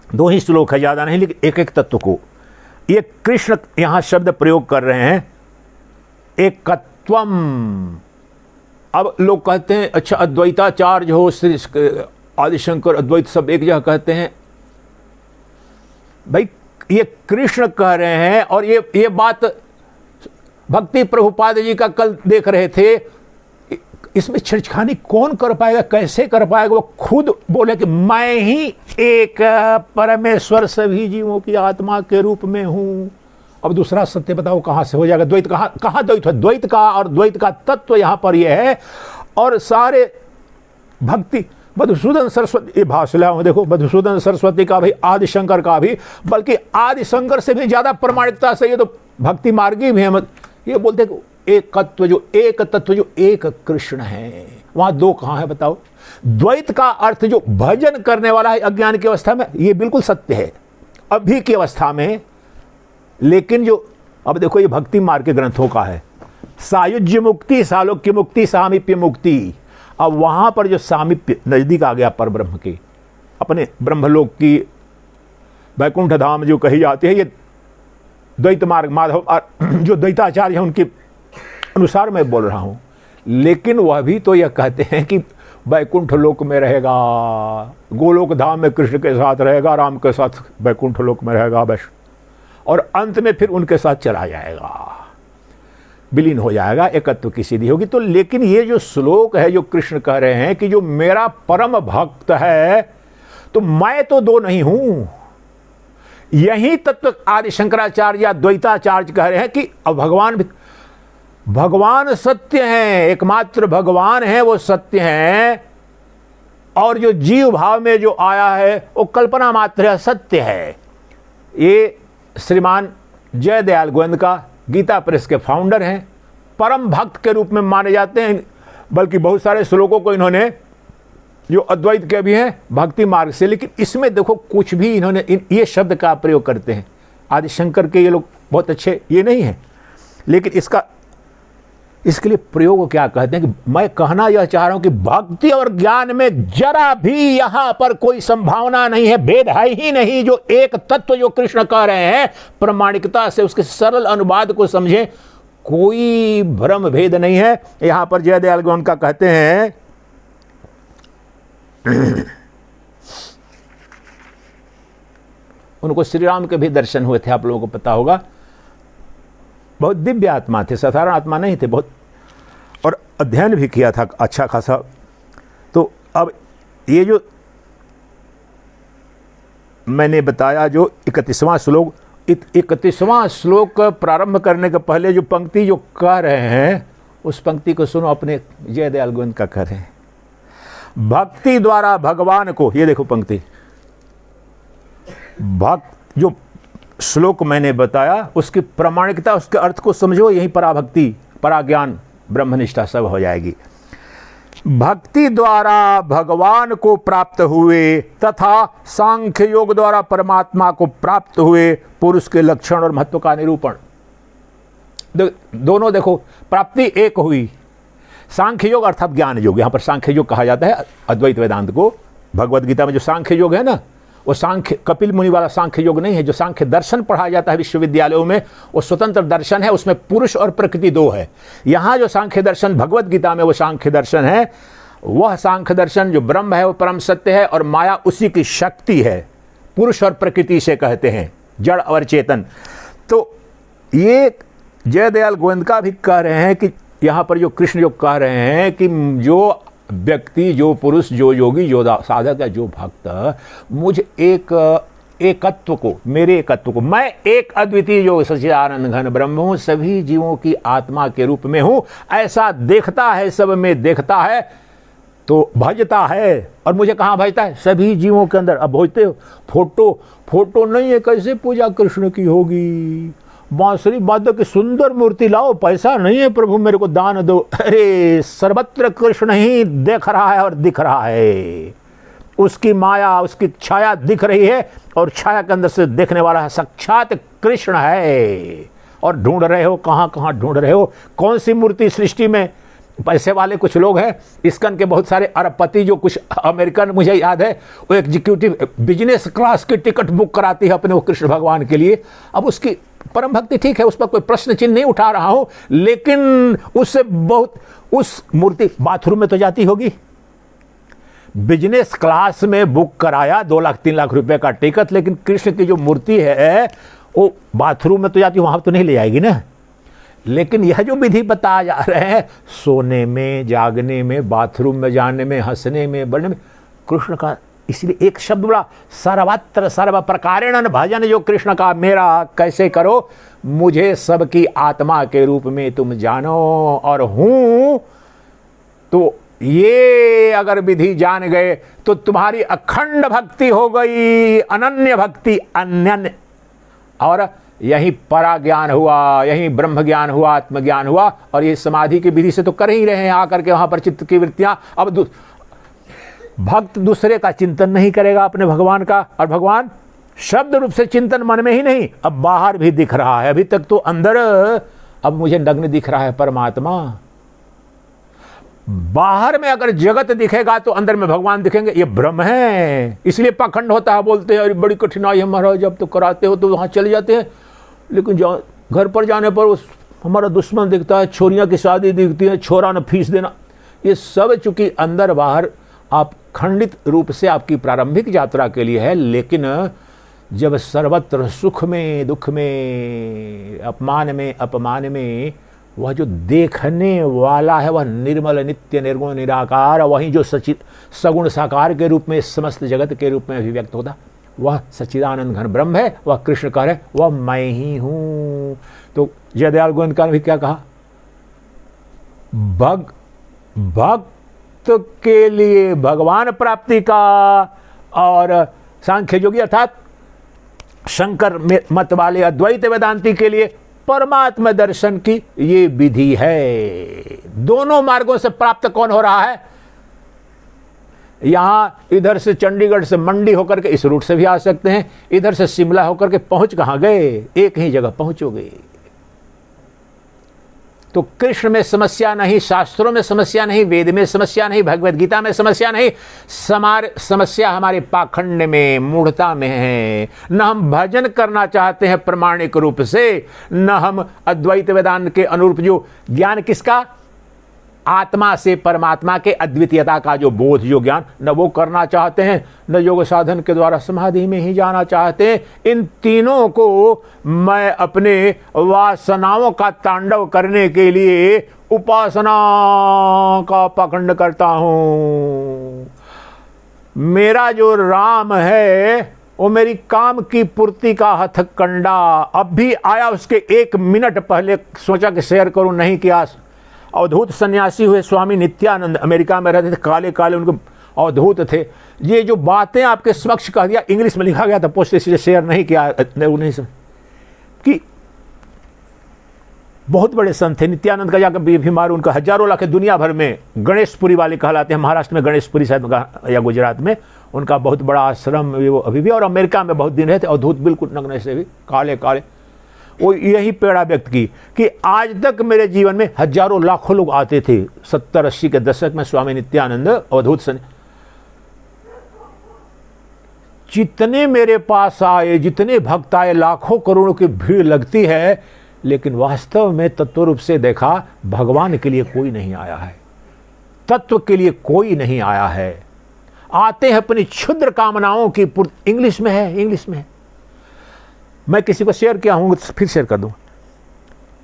2 ही श्लोक है, ज्यादा नहीं, लेकिन एक एक तत्व को ये कृष्ण यहां शब्द प्रयोग कर रहे हैं, एकत्वम। अब लोग कहते हैं अच्छा अद्वैताचार्य हो, श्री आदिशंकर अद्वैत सब एक जगह कहते हैं, भाई ये कृष्ण कह रहे हैं, और ये बात भक्ति प्रभुपाद जी का कल देख रहे थे। इसमें छेड़खानी कौन कर पाएगा, कैसे कर पाएगा? वो खुद बोले कि मैं ही एक परमेश्वर सभी जीवों की आत्मा के रूप में हूं। अब दूसरा सत्य बताओ कहां से हो जाएगा? द्वैत कहां द्वैत है? द्वैत का और द्वैत का तत्व यहां पर यह है। और सारे भक्ति मधुसूदन सरस्वती, ये भाषला हूं, देखो मधुसूदन सरस्वती का भी, आदि शंकर का भी, बल्कि आदि शंकर से भी ज्यादा प्रमाणिकता से ये तो भक्ति मार्गी भी है। ये बोलते हैं एक तत्व जो एक कृष्ण है, वहां दो कहां है बताओ? द्वैत का अर्थ जो भजन करने वाला है अज्ञान की अवस्था में, ये बिल्कुल सत्य है अभी की अवस्था में। लेकिन जो अब देखो ये भक्ति मार्ग के ग्रंथों का है, सायुज्य मुक्ति, सालोक्य मुक्ति, सामीप्य मुक्ति। अब वहां पर जो सामीप्य नजदीक आ गया पर ब्रह्म के, अपने ब्रह्मलोक की वैकुंठ धाम जो कही जाती है, ये द्वैत मार्ग माधव जो द्वैताचार्य है उनके अनुसार मैं बोल रहा हूं। लेकिन वह भी तो यह कहते हैं कि वैकुंठ लोक में रहेगा, गोलोक धाम में कृष्ण के साथ रहेगा, राम के साथ वैकुंठ लोक में रहेगा बस, और अंत में फिर उनके साथ चला जाएगा, विलीन हो जाएगा, एकत्व की सिद्धि होगी। तो लेकिन ये जो श्लोक है जो कृष्ण कह रहे हैं कि जो मेरा परम भक्त है, तो मैं तो दो नहीं हूं। यही तत्व आदि शंकराचार्य या द्वैताचार्य कह रहे हैं कि अब भगवान सत्य है, एकमात्र भगवान है, वो सत्य है, और जो जीव भाव में जो आया है वो कल्पना मात्र है, सत्य है। ये श्रीमान जयदयाल गोविंद का गीता प्रेस के फाउंडर हैं, परम भक्त के रूप में माने जाते हैं। बल्कि बहुत सारे श्लोकों को इन्होंने जो अद्वैत के भी हैं भक्ति मार्ग से, लेकिन इसमें देखो कुछ भी इन्होंने ये शब्द का प्रयोग करते हैं। आदि शंकर के ये लोग बहुत अच्छे ये नहीं है, लेकिन इसके लिए प्रयोग क्या कहते हैं कि मैं कहना यह चाह रहा हूं कि भक्ति और ज्ञान में जरा भी यहां पर कोई संभावना नहीं है, भेद है ही नहीं। जो एक तत्व जो कृष्ण कह रहे हैं, प्रामाणिकता से उसके सरल अनुवाद को समझें, कोई भ्रम भेद नहीं है। यहां पर जयदयाल गोविंद का कहते हैं उनको श्री राम के भी दर्शन हुए थे, आप लोगों को पता होगा। बहुत दिव्य आत्मा थे, साधारण आत्मा नहीं थे, बहुत, और अध्ययन भी किया था अच्छा खासा। तो अब ये जो मैंने बताया जो 31वां श्लोक, 31वां श्लोक प्रारंभ करने के पहले जो पंक्ति जो कह रहे हैं, उस पंक्ति को सुनो, अपने जयदयाल गोविंद का कह रहे हैं, भक्ति द्वारा भगवान को, ये देखो पंक्ति, भक्त जो श्लोक मैंने बताया उसकी प्रामाणिकता, उसके अर्थ को समझो, यही पराभक्ति, पराज्ञान, ब्रह्मनिष्ठा सब हो जाएगी। भक्ति द्वारा भगवान को प्राप्त हुए तथा सांख्य योग द्वारा परमात्मा को प्राप्त हुए पुरुष के लक्षण और महत्व का निरूपण। दोनों देखो, प्राप्ति एक हुई, सांख्य योग अर्थात ज्ञान योग, यहां पर सांख्य योग कहा जाता है अद्वैत वेदांत को। भगवद गीता में जो सांख्य योग है ना, वो सांख्य कपिल मुनि वाला सांख्य योग नहीं है। जो सांख्य दर्शन पढ़ाया जाता है विश्वविद्यालयों में, वो स्वतंत्र दर्शन है, उसमें पुरुष और प्रकृति दो है। यहाँ जो सांख्य दर्शन भगवद गीता में वो सांख्य दर्शन है, वह सांख्य दर्शन जो ब्रह्म है वो परम सत्य है, और माया उसी की शक्ति है। पुरुष और प्रकृति से कहते हैं, जड़ और चेतन। तो ये जयदयाल गोविंद का भी कह रहे हैं कि यहाँ पर जो कृष्ण जो कह रहे हैं कि जो व्यक्ति, जो पुरुष, जो योगी, जो साधक है, जो भक्त, मुझ एकत्व को, मेरे एकत्व को, मैं एक अद्वितीय जो सच्चिदानंद घन ब्रह्म हूं, सभी जीवों की आत्मा के रूप में हूं, ऐसा देखता है, सब में देखता है, तो भजता है। और मुझे कहाँ भजता है? सभी जीवों के अंदर। अब भजते फोटो नहीं है, कैसे पूजा कृष्ण की होगी? बांसुरी वादक की सुंदर मूर्ति लाओ, पैसा नहीं है प्रभु मेरे को दान दो। अरे सर्वत्र कृष्ण ही देख रहा है और दिख रहा है, उसकी माया, उसकी छाया दिख रही है, और छाया के अंदर से देखने वाला है साक्षात कृष्ण है। और ढूंढ रहे हो, कहाँ कहाँ ढूंढ रहे हो? कौन सी मूर्ति सृष्टि में? पैसे वाले कुछ लोग हैं, इस्कन के बहुत सारे अरबपति, जो कुछ अमेरिकन, मुझे याद है, वो एग्जीक्यूटिव बिजनेस क्लास की टिकट बुक कराती है अपने वो कृष्ण भगवान के लिए। अब उसकी परम भक्ति ठीक है, उस पर कोई प्रश्न चिन्ह नहीं उठा रहा हूं, लेकिन उससे बहुत, उस मूर्ति बाथरूम में तो जाती होगी, बिजनेस क्लास में बुक कराया 2 लाख 3 लाख रुपए का टिकट, लेकिन कृष्ण की जो मूर्ति है वो बाथरूम में तो जाती, वहां तो नहीं ले जाएगी ना। लेकिन यह जो विधि बताया जा रहे हैं, सोने में, जागने में, बाथरूम में जाने में, हंसने में, बढ़ने में, कृष्ण का इसलिए एक शब्द बोला, सर्वत्र सर्व प्रकारेण भजन, जो कृष्ण का मेरा कैसे करो, मुझे सबकी आत्मा के रूप में तुम जानो और हूं। तो ये अगर विधि जान गए तो तुम्हारी अखंड भक्ति हो गई, अनन्य भक्ति, अन्य, और यही परा ज्ञान हुआ, यही ब्रह्म ज्ञान हुआ, आत्मज्ञान हुआ। और ये समाधि की विधि से तो कर ही रहे हैं आकर के वहां पर चित्त की वृत्तियां। अब भक्त दूसरे का चिंतन नहीं करेगा अपने भगवान का, और भगवान शब्द रूप से चिंतन मन में ही नहीं, अब बाहर भी दिख रहा है। अभी तक तो अंदर, अब मुझे नग्न दिख रहा है परमात्मा। बाहर में अगर जगत दिखेगा तो अंदर में भगवान दिखेंगे, ये भ्रम है। इसलिए पाखंड होता है, बोलते हैं अरे बड़ी कठिनाई है महाराज, जब तो कराते हो तो वहां चले जाते हैं, लेकिन घर पर जाने पर उस हमारा दुश्मन दिखता है, छोरियां की शादी दिखती है, छोरा न फीस देना। ये सब चूंकि अंदर बाहर आप खंडित रूप से आपकी प्रारंभिक यात्रा के लिए है, लेकिन जब सर्वत्र सुख में, दुख में, अपमान में, अपमान में, वह जो देखने वाला है वह निर्मल नित्य निर्गुण निराकार, वही जो सगुण साकार के रूप में समस्त जगत के रूप में अभिव्यक्त होता, वह सच्चिदानंद घन ब्रह्म है, वह कृष्ण का है, वह मैं ही हूं। तो जयदयाल गोविंदकार ने भी क्या कहा, भक्त के लिए भगवान प्राप्ति का और सांख्य योगी अर्थात शंकर मत वाले अद्वैत वेदांती के लिए परमात्मा दर्शन की ये विधि है। दोनों मार्गों से प्राप्त कौन हो रहा है, यहां इधर से चंडीगढ़ से मंडी होकर के इस रूट से भी आ सकते हैं, इधर से शिमला होकर के पहुंच कहां गए, एक ही जगह पहुंचोगे। तो कृष्ण में समस्या नहीं, शास्त्रों में समस्या नहीं, वेद में समस्या नहीं, भगवत गीता में समस्या नहीं, समस्या हमारे पाखंड में, मूढ़ता में है। न हम भजन करना चाहते हैं प्रमाणिक रूप से, न हम अद्वैत वेदांत के अनुरूप जो ज्ञान किसका, आत्मा से परमात्मा के अद्वितीयता का जो बोध, जो ज्ञान, न वो करना चाहते हैं, न योग साधन के द्वारा समाधि में ही जाना चाहते हैं। इन तीनों को मैं अपने वासनाओं का तांडव करने के लिए उपासना का पाखंड करता हूं। मेरा जो राम है वो मेरी काम की पूर्ति का हथकंडा। अब भी आया, उसके 1 मिनट पहले सोचा कि शेयर करूं, नहीं किया। अवधूत सन्यासी हुए स्वामी नित्यानंद, अमेरिका में रहते थे, काले काले उनको अवधूत थे। ये जो बातें आपके समक्ष कह दिया, इंग्लिश में लिखा गया था, पोस्ट इसलिए शेयर नहीं किया, नहीं कि बहुत बड़े संत थे। नित्यानंद का जाकर बीमार, उनका हजारों लाख दुनिया भर में गणेशपुरी वाले कहलाते हैं, महाराष्ट्र में गणेशपुरी शायद या गुजरात में, उनका बहुत बड़ा आश्रम वो अभी भी, और अमेरिका में बहुत दिन रहते। अवधूत बिल्कुल नग्न से भी, काले काले। वो यही पेड़ा व्यक्त की कि आज तक मेरे जीवन में हजारों लाखों लोग आते थे। 70-80 के दशक में स्वामी नित्यानंद अवधूत सन, जितने मेरे पास आए, जितने भक्त आए, लाखों करोड़ों की भीड़ लगती है, लेकिन वास्तव में तत्व रूप से देखा भगवान के लिए कोई नहीं आया है, तत्व के लिए कोई नहीं आया है। आते हैं अपनी क्षुद्र कामनाओं की पूर्ति। इंग्लिश में है, इंग्लिश में है, मैं किसी को शेयर किया हूं, फिर शेयर कर दूं।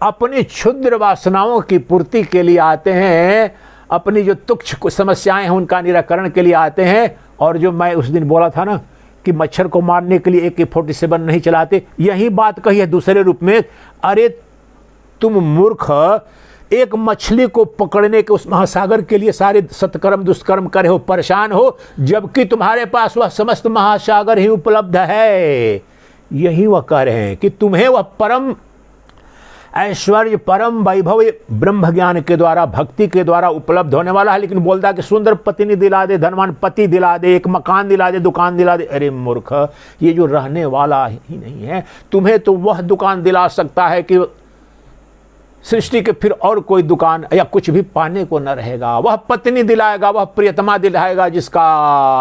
अपनी क्षुद्र वासनाओं की पूर्ति के लिए आते हैं, अपनी जो तुच्छ समस्याएं हैं उनका निराकरण के लिए आते हैं। और जो मैं उस दिन बोला था ना कि मच्छर को मारने के लिए AK-47 नहीं चलाते, यही बात कही है दूसरे रूप में। अरे तुम मूर्ख, एक मछली को पकड़ने के उस महासागर के लिए सारे सत्कर्म दुष्कर्म करे हो, परेशान हो, जबकि तुम्हारे पास वह समस्त महासागर ही उपलब्ध है। यही वह कह रहे हैं कि तुम्हें वह परम ऐश्वर्य, परम वैभव ब्रह्म ज्ञान के द्वारा, भक्ति के द्वारा उपलब्ध होने वाला है। लेकिन बोलता है कि सुंदर पत्नी दिला दे, धनवान पति दिला दे, एक मकान दिला दे, दुकान दिला दे। अरे मूर्ख, ये जो रहने वाला ही नहीं है, तुम्हें तो वह दुकान दिला सकता है कि सृष्टि के फिर और कोई दुकान या कुछ भी पाने को न रहेगा। वह पत्नी दिलाएगा, वह प्रियतमा दिलाएगा, जिसका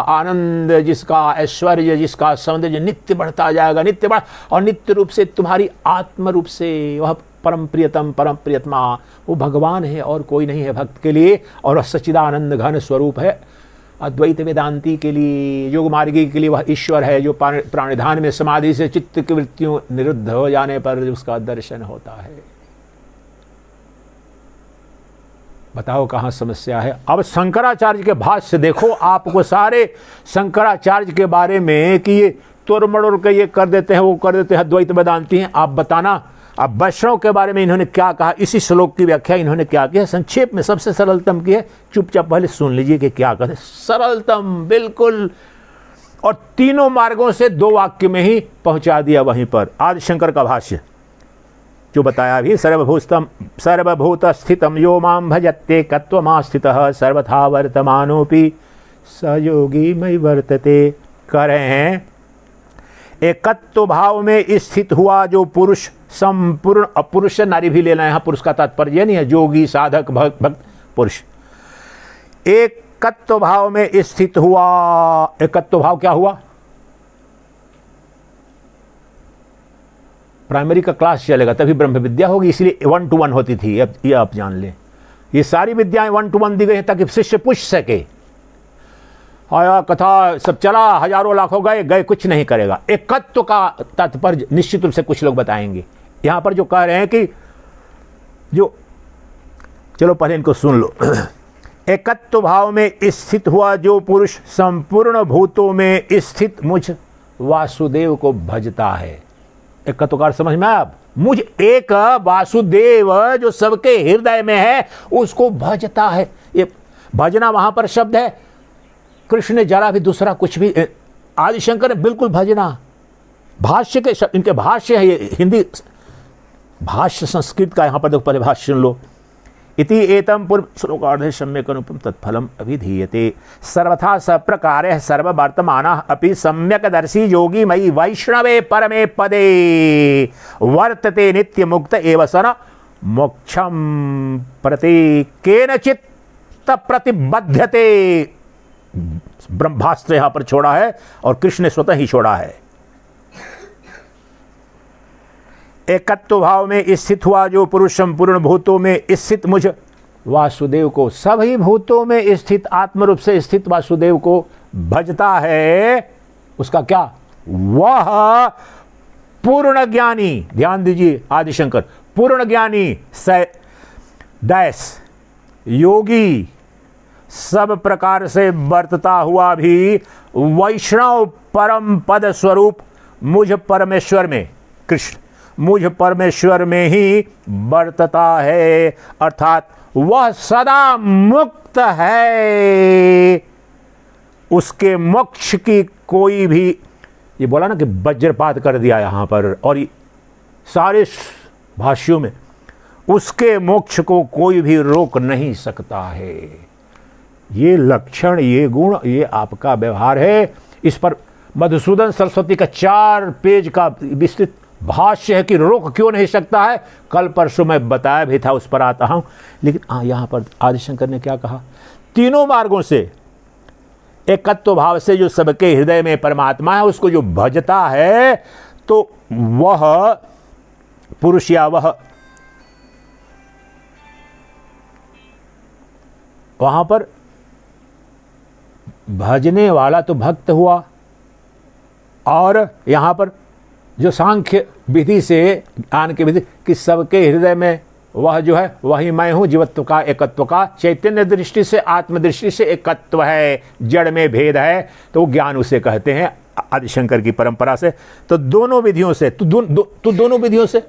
आनंद, जिसका ऐश्वर्य, जिसका सौंदर्य नित्य बढ़ता जाएगा, नित्य बढ़, और नित्य रूप से तुम्हारी आत्म रूप से वह परम प्रियतम, परम प्रियतमा वो भगवान है और कोई नहीं है भक्त के लिए। और सच्चिदानंद घन स्वरूप है, अद्वैत वेदांती के लिए, योग मार्गी के लिए वह ईश्वर है जो प्राणिधान में समाधि से चित्त की वृत्तियों निरुद्ध हो जाने पर उसका दर्शन होता है। बताओ कहाँ समस्या है। अब शंकराचार्य के भाष्य देखो, आपको सारे शंकराचार्य के बारे में कि ये तोड़-मड़ोड़ के ये कर देते हैं, वो कर देते हैं, अद्वैत वेदांती हैं। आप बताना अब वैष्णव के बारे में इन्होंने क्या कहा, इसी श्लोक की व्याख्या इन्होंने क्या की है, संक्षेप में सबसे सरलतम की है। चुपचाप पहले सुन लीजिए कि क्या कहते, सरलतम बिल्कुल, और तीनों मार्गों से 2 वाक्य में ही पहुंचा दिया वहीं पर। आदि शंकर का भाष्य जो बताया भी, सर्वभूत स्थितम यो मां भजते कत्वमास्थितः सर्वथा वर्तमानोपि सयोगी मयि वर्तते। कह रहे हैं एकत्व भाव में स्थित हुआ जो पुरुष, संपूर्ण, अपुरुष नारी भी लेना, यहां पुरुष का तात्पर्य नहीं है, जोगी साधक भक्त पुरुष, एकत्व भाव में स्थित हुआ। एकत्व भाव क्या हुआ? प्राइमरी का क्लास चलेगा तभी ब्रह्म विद्या होगी, इसलिए 1 to 1 होती थी। अब ये आप जान लें, ये सारी विद्याएं 1 to 1 दी गई है ताकि शिष्य पूछ सके। आया कथा सब चला, हजारों लाखों गए, कुछ नहीं करेगा। एकत्व का तात्पर्य निश्चित रूप से कुछ लोग बताएंगे। यहां पर जो कह रहे हैं कि जो, चलो पहले इनको सुन लो। एकत्व भाव में स्थित हुआ जो पुरुष संपूर्ण भूतों में स्थित मुझ वासुदेव को भजता है। एकत्वकार समझ में आप, मुझ एक वासुदेव जो सबके हृदय में है उसको भजता है। ये भजना वहां पर शब्द है, कृष्ण ने जरा भी दूसरा कुछ भी, आदिशंकर ने बिल्कुल भजना, भाष्य के शब्द, इनके भाष्य है, ये हिंदी भाष्य संस्कृत का। यहां पर देखो, पहले भाष्य सुन लो। इति एतम पूर्व श्लोकार्धे सम्यक् अनुपम तत्फलम अभिधीयते सर्वथा सप्रकारे सर्ववर्तमानः अपि सम्यक्दर्शी योगी मयि वैष्णवे परमे पदे वर्तते नित्य मुक्त एव सन मोक्षम प्रति केनचित् प्रतिबद्धते। ब्रह्मास्त्र यहां पर छोड़ा है और कृष्ण ने स्वतः ही छोड़ा है। एकत्व भाव में स्थित हुआ जो पुरुष संपूर्ण भूतों में स्थित मुझ वासुदेव को, सभी भूतों में स्थित आत्मरूप से स्थित वासुदेव को भजता है, उसका क्या? वह पूर्ण ज्ञानी, ध्यान दीजिए आदिशंकर, पूर्ण ज्ञानी डैश योगी सब प्रकार से वर्तता हुआ भी वैष्णव परम पद स्वरूप मुझ परमेश्वर में, कृष्ण मुझ परमेश्वर में ही वर्तता है, अर्थात वह सदा मुक्त है। उसके मोक्ष की कोई भी, ये बोला ना कि वज्रपात कर दिया यहां पर, और ये सारे भाष्यों में उसके मोक्ष को कोई भी रोक नहीं सकता है। ये लक्षण, ये गुण, ये आपका व्यवहार है। इस पर मधुसूदन सरस्वती का 4 पेज का विस्तृत भाष्य है कि रोक क्यों नहीं सकता है। कल परसों मैं बताया भी था, उस पर आता हूं। लेकिन यहां पर आदिशंकर ने क्या कहा? तीनों मार्गों से एकत्व भाव से जो सबके हृदय में परमात्मा है उसको जो भजता है, तो वह पुरुष या वह, वहां पर भजने वाला तो भक्त हुआ, और यहां पर जो सांख्य विधि से, ज्ञान की विधि कि सबके हृदय में वह जो है वही मैं हूं, जीवत्व का एकत्व का, चैतन्य दृष्टि से आत्मदृष्टि से एकत्व है, जड़ में भेद है, तो ज्ञान उसे कहते हैं आदिशंकर की परंपरा से। तो दोनों विधियों से तू दोनों विधियों से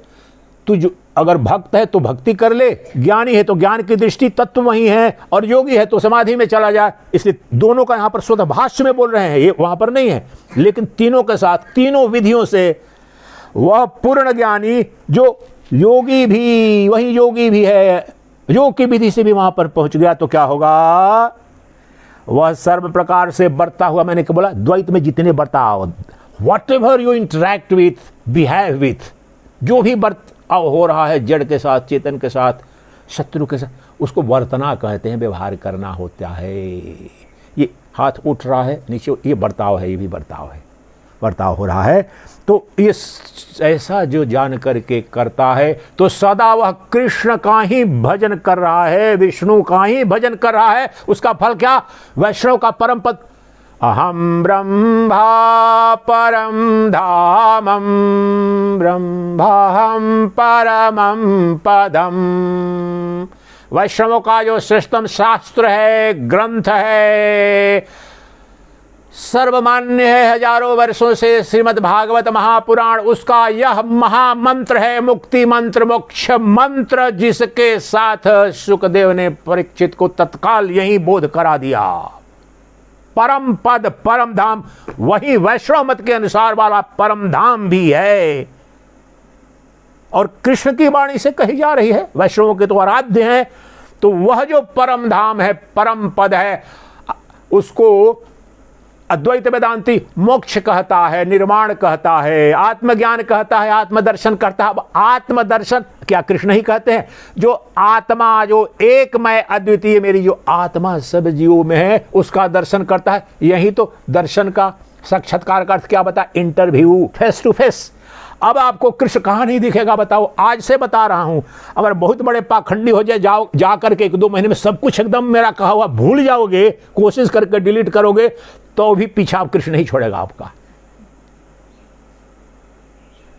तू जो अगर भक्त है तो भक्ति कर ले, ज्ञानी है तो ज्ञान की दृष्टि तत्व वही है, और योगी है तो समाधि में चला जाए। इसलिए दोनों का यहां पर स्वतः भाष्य में बोल रहे हैं, ये वहां पर नहीं है। लेकिन तीनों के साथ, तीनों विधियों से वह पूर्ण ज्ञानी जो योगी भी, वही योगी भी है, योग की विधि से भी वहां पर पहुंच गया, तो क्या होगा? वह सर्व प्रकार से बरता हुआ, मैंने क्या बोला, द्वैत में जितने बर्ताव, what ever you interact with, behave with, जो भी बर्ताव हो रहा है जड़ के साथ, चेतन के साथ, शत्रु के साथ, उसको वर्तना कहते हैं, व्यवहार करना होता है। ये हाथ उठ रहा है नीचे, ये बर्ताव है, ये भी बर्ताव है। बर्ताव हो रहा है। तो ये ऐसा जो जान करके करता है तो सदा वह कृष्ण का ही भजन कर रहा है, विष्णु का ही भजन कर रहा है। उसका फल क्या? वैष्णव का परम पद। अहम ब्रह्मा परम धामम ब्रह्माहम परमं पदम। वैष्णवों का जो श्रेष्ठतम शास्त्र है, ग्रंथ है, सर्वमान्य है हजारों वर्षों से, श्रीमद् भागवत महापुराण, उसका यह महामंत्र है, मुक्ति मंत्र, मोक्ष मंत्र, जिसके साथ शुकदेव ने परीक्षित को तत्काल यही बोध करा दिया। परम पद, परम धाम, वही वैष्णव मत के अनुसार वाला परम धाम भी है और कृष्ण की वाणी से कही जा रही है। वैष्णवों के तो आराध्य हैं। तो वह जो परम धाम है, परम पद है, उसको अद्वैत वेदांती मोक्ष कहता है, निर्वाण कहता है, आत्मज्ञान कहता है, आत्मदर्शन करता है। आत्मदर्शन क्या कृष्ण ही कहते हैं? जो आत्मा, जो एक मैं अद्वितीय मेरी जो आत्मा सब जीवों में है, उसका दर्शन करता है। यही तो दर्शन का साक्षात्कार का अर्थ क्या बता? Interview, face to face. अब आपको कृष्ण कहाँ नहीं दिखेगा बताओ? आज से बता रहा हूं, अगर बहुत बड़े पाखंडी हो जाए, जा करके 1-2 महीने में सब कुछ एकदम मेरा कहा हुआ भूल जाओगे, कोशिश करके डिलीट करोगे, तो भी पीछा कृष्ण नहीं छोड़ेगा आपका।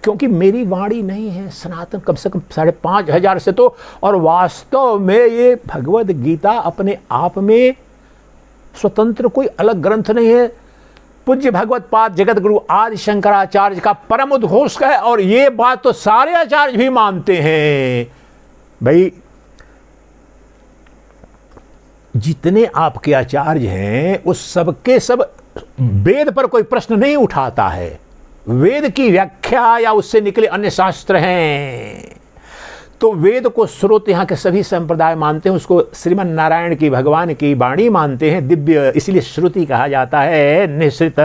क्योंकि मेरी वाणी नहीं है सनातन, कम से कम 5,500 से तो। और वास्तव में ये भगवद गीता अपने आप में स्वतंत्र कोई अलग ग्रंथ नहीं है। पूज्य भगवत पाद जगत गुरु आदि शंकराचार्य का परम उद्घोष है। और ये बात तो सारे आचार्य भी मानते हैं। भाई जितने आपके आचार्य हैं उस सबके सब वेद पर कोई प्रश्न नहीं उठाता है। वेद की व्याख्या या उससे निकले अन्य शास्त्र हैं। तो वेद को स्रोत यहाँ के सभी संप्रदाय मानते हैं, उसको श्रीमन नारायण की, भगवान की वाणी मानते हैं, दिव्य, इसलिए श्रुति कहा जाता है, निश्चित।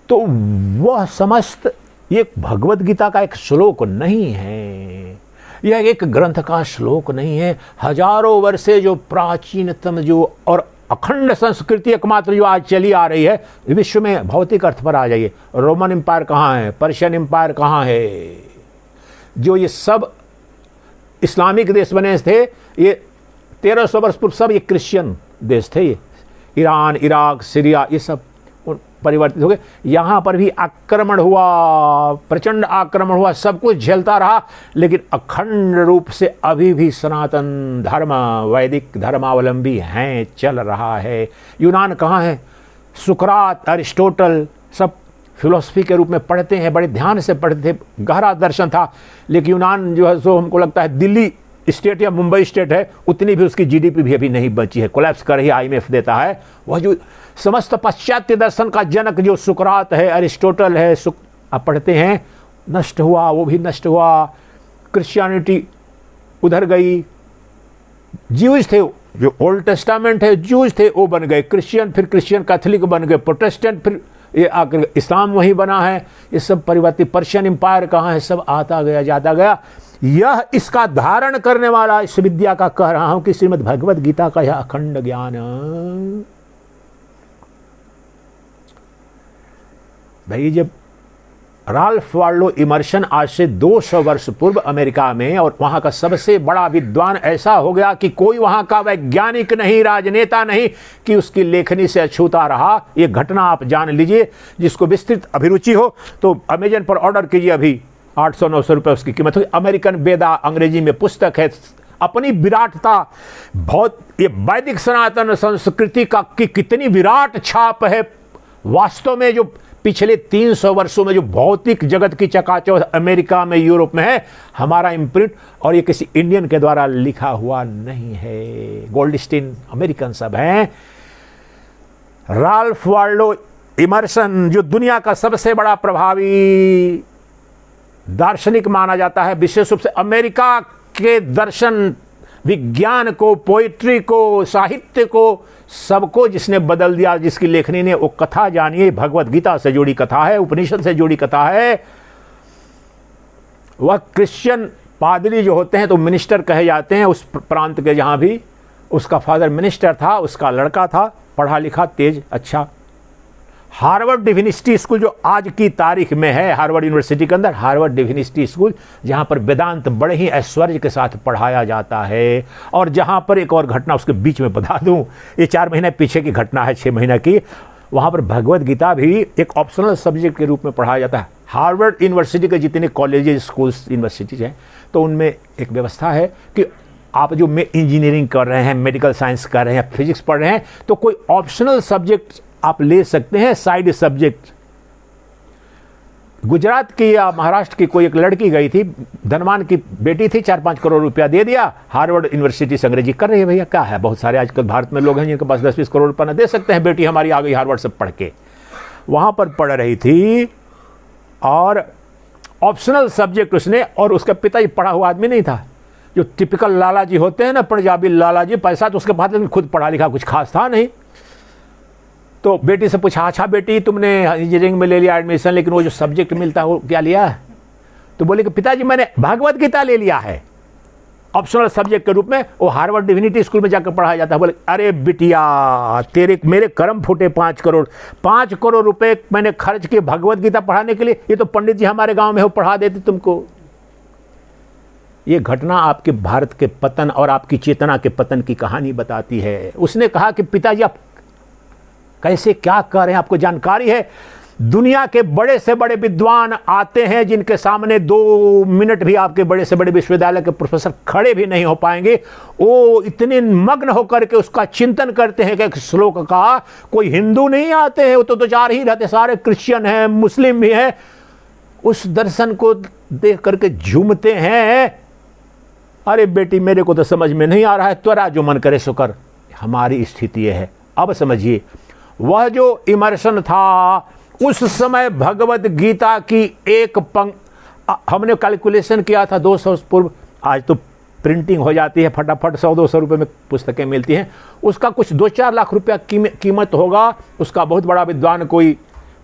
तो वह समस्त ये भगवद गीता का एक श्लोक नहीं है, यह एक ग्रंथ का श्लोक नहीं है। हजारों वर्षे जो प्राचीनतम जो और अखंड संस्कृति एकमात्र जो आज चली आ रही है विश्व में, भौतिक अर्थ पर आ जाइए, रोमन एम्पायर कहाँ है, पर्शियन एम्पायर कहाँ है, जो ये सब इस्लामिक देश बने थे, ये 1300 वर्ष पूर्व सब ये क्रिश्चियन देश थे। ये ईरान, इराक, सीरिया, ये सब परिवर्तित हो गए। यहाँ पर भी आक्रमण हुआ, प्रचंड आक्रमण हुआ, सब कुछ झेलता रहा, लेकिन अखंड रूप से अभी भी सनातन धर्म, वैदिक धर्मावलंबी हैं, चल रहा है। यूनान कहाँ है? सुकरात, अरिस्टोटल सब फिलोसफी के रूप में पढ़ते हैं, बड़े ध्यान से पढ़ते थे, गहरा दर्शन था। लेकिन यूनान जो है सो हमको लगता है दिल्ली स्टेट या मुंबई स्टेट है, उतनी भी उसकी जीडीपी भी अभी नहीं बची है, कोलैप्स कर ही IMF देता है। वह जो समस्त पाश्चात्य दर्शन का जनक जो सुकरात है, अरिस्टोटल है, आप पढ़ते हैं, नष्ट हुआ, वो भी नष्ट हुआ। क्रिश्चियनिटी उधर गई, ज्यूज थे, जो ओल्ड टेस्टामेंट है, ज्यूज थे वो बन गए क्रिश्चियन, फिर क्रिश्चियन कैथोलिक बन गए प्रोटेस्टेंट, फिर ये आकर इस्लाम वही बना है। ये सब परिवर्तित, पर्शियन एम्पायर कहाँ है, सब आता गया जाता गया। यह इसका धारण करने वाला इस विद्या का कह रहा हूं कि श्रीमद् भगवद गीता का यह अखंड ज्ञान। भाई जब राल्फ वाल्डो इमर्सन आज से 200 वर्ष पूर्व अमेरिका में, और वहां का सबसे बड़ा विद्वान ऐसा हो गया कि कोई वहां का वैज्ञानिक नहीं, राजनेता नहीं कि उसकी लेखनी से अछूता रहा। ये घटना आप जान लीजिए। जिसको विस्तृत अभिरुचि हो तो अमेजन पर ऑर्डर कीजिए, अभी 800-900 रुपये उसकी कीमत होगी। अमेरिकन वेदा अंग्रेजी में पुस्तक है। अपनी विराटता, बहुत ये वैदिक सनातन संस्कृति का की कितनी विराट छाप है। वास्तव में जो पिछले 300 वर्षों में जो भौतिक जगत की चकाचौंध अमेरिका में, यूरोप में है, हमारा इम्प्रिंट, और ये किसी इंडियन के द्वारा लिखा हुआ नहीं है। गोल्डस्टीन अमेरिकन सब हैं। राल्फ वाल्डो इमर्सन जो दुनिया का सबसे बड़ा प्रभावी दार्शनिक माना जाता है, विशेष रूप से अमेरिका के दर्शन, विज्ञान को, पोइट्री को, साहित्य को, सबको जिसने बदल दिया, जिसकी लेखनी ने, वो कथा जानिए, भगवद गीता से जुड़ी कथा है, उपनिषद से जुड़ी कथा है। वह क्रिश्चियन पादरी जो होते हैं तो मिनिस्टर कहे जाते हैं उस प्रांत के, जहाँ भी उसका फादर मिनिस्टर था, उसका लड़का था, पढ़ा लिखा, तेज, अच्छा। हार्वर्ड डिविनिटी स्कूल जो आज की तारीख में है हार्वर्ड यूनिवर्सिटी के अंदर, हार्वर्ड डिविनिटी स्कूल, जहाँ पर वेदांत बड़े ही ऐश्वर्य के साथ पढ़ाया जाता है। और जहाँ पर एक और घटना उसके बीच में बता दूँ, ये 4 महीने पीछे की घटना है, 6 महीने की, वहाँ पर भगवद गीता भी एक ऑप्शनल सब्जेक्ट के रूप में पढ़ाया जाता है। हार्वर्ड यूनिवर्सिटी के जितने कॉलेजेस, स्कूल्स, यूनिवर्सिटीज हैं, तो उनमें एक व्यवस्था है कि आप जो इंजीनियरिंग कर रहे हैं, मेडिकल साइंस कर रहे हैं, फिजिक्स पढ़ रहे हैं, तो कोई ऑप्शनल सब्जेक्ट आप ले सकते हैं, साइड सब्जेक्ट। गुजरात की या महाराष्ट्र की कोई एक लड़की गई थी, धनवान की बेटी थी, 4-5 करोड़ रुपया दे दिया, हार्वर्ड यूनिवर्सिटी से अंग्रेजी कर रही है। भैया क्या है, बहुत सारे आजकल भारत में लोग हैं जिनके पास 10-20 करोड़ रुपया ना दे सकते हैं, बेटी हमारी आ गई हार्वर्ड से पढ़ के, वहाँ पर पढ़ रही थी, और ऑप्शनल सब्जेक्ट उसने, और उसका पिता पढ़ा हुआ आदमी नहीं था, जो टिपिकल लाला जी होते हैं ना, पंजाबी लाला जी, पैसा तो उसके पास, लेकिन खुद पढ़ा लिखा कुछ खास था नहीं। तो बेटी से पूछा, अच्छा बेटी तुमने इंजीनियरिंग में ले लिया एडमिशन, लेकिन वो जो सब्जेक्ट मिलता है वो क्या लिया है? तो बोले कि पिताजी मैंने भगवद गीता ले लिया है ऑप्शनल सब्जेक्ट के रूप में, वो हार्वर्ड डिविनिटी स्कूल में जाकर पढ़ाया जाता है। बोले अरे बिटिया, तेरे मेरे कर्म फूटे, 5 करोड़ रुपए मैंने खर्च किए भगवद गीता पढ़ाने के लिए, ये तो पंडित जी हमारे गांव में हो पढ़ा देते तुमको। ये घटना आपके भारत के पतन और आपकी चेतना के पतन की कहानी बताती है। उसने कहा कि पिताजी आप कैसे क्या कर रहे हैं, आपको जानकारी है? दुनिया के बड़े से बड़े विद्वान आते हैं जिनके सामने 2 मिनट भी आपके बड़े से बड़े विश्वविद्यालय के प्रोफेसर खड़े भी नहीं हो पाएंगे। वो इतने मग्न होकर के उसका चिंतन करते हैं कि श्लोक का, कोई हिंदू नहीं आते हैं, वो तो 4 ही रहते, सारे क्रिश्चियन हैं, मुस्लिम भी हैं, उस दर्शन को देख करके झूमते हैं। अरे बेटी मेरे को तो समझ में नहीं आ रहा है, त्वरा जो मन करे सो कर। हमारी स्थिति यह है। अब समझिए, वह जो इमर्शन था उस समय भगवद गीता की एक हमने कैलकुलेशन किया था 200 पूर्व, आज तो प्रिंटिंग हो जाती है फटाफट, 100-200 रुपये में पुस्तकें मिलती हैं, उसका कुछ 2-4 लाख रुपया कीमत होगा। उसका बहुत बड़ा विद्वान कोई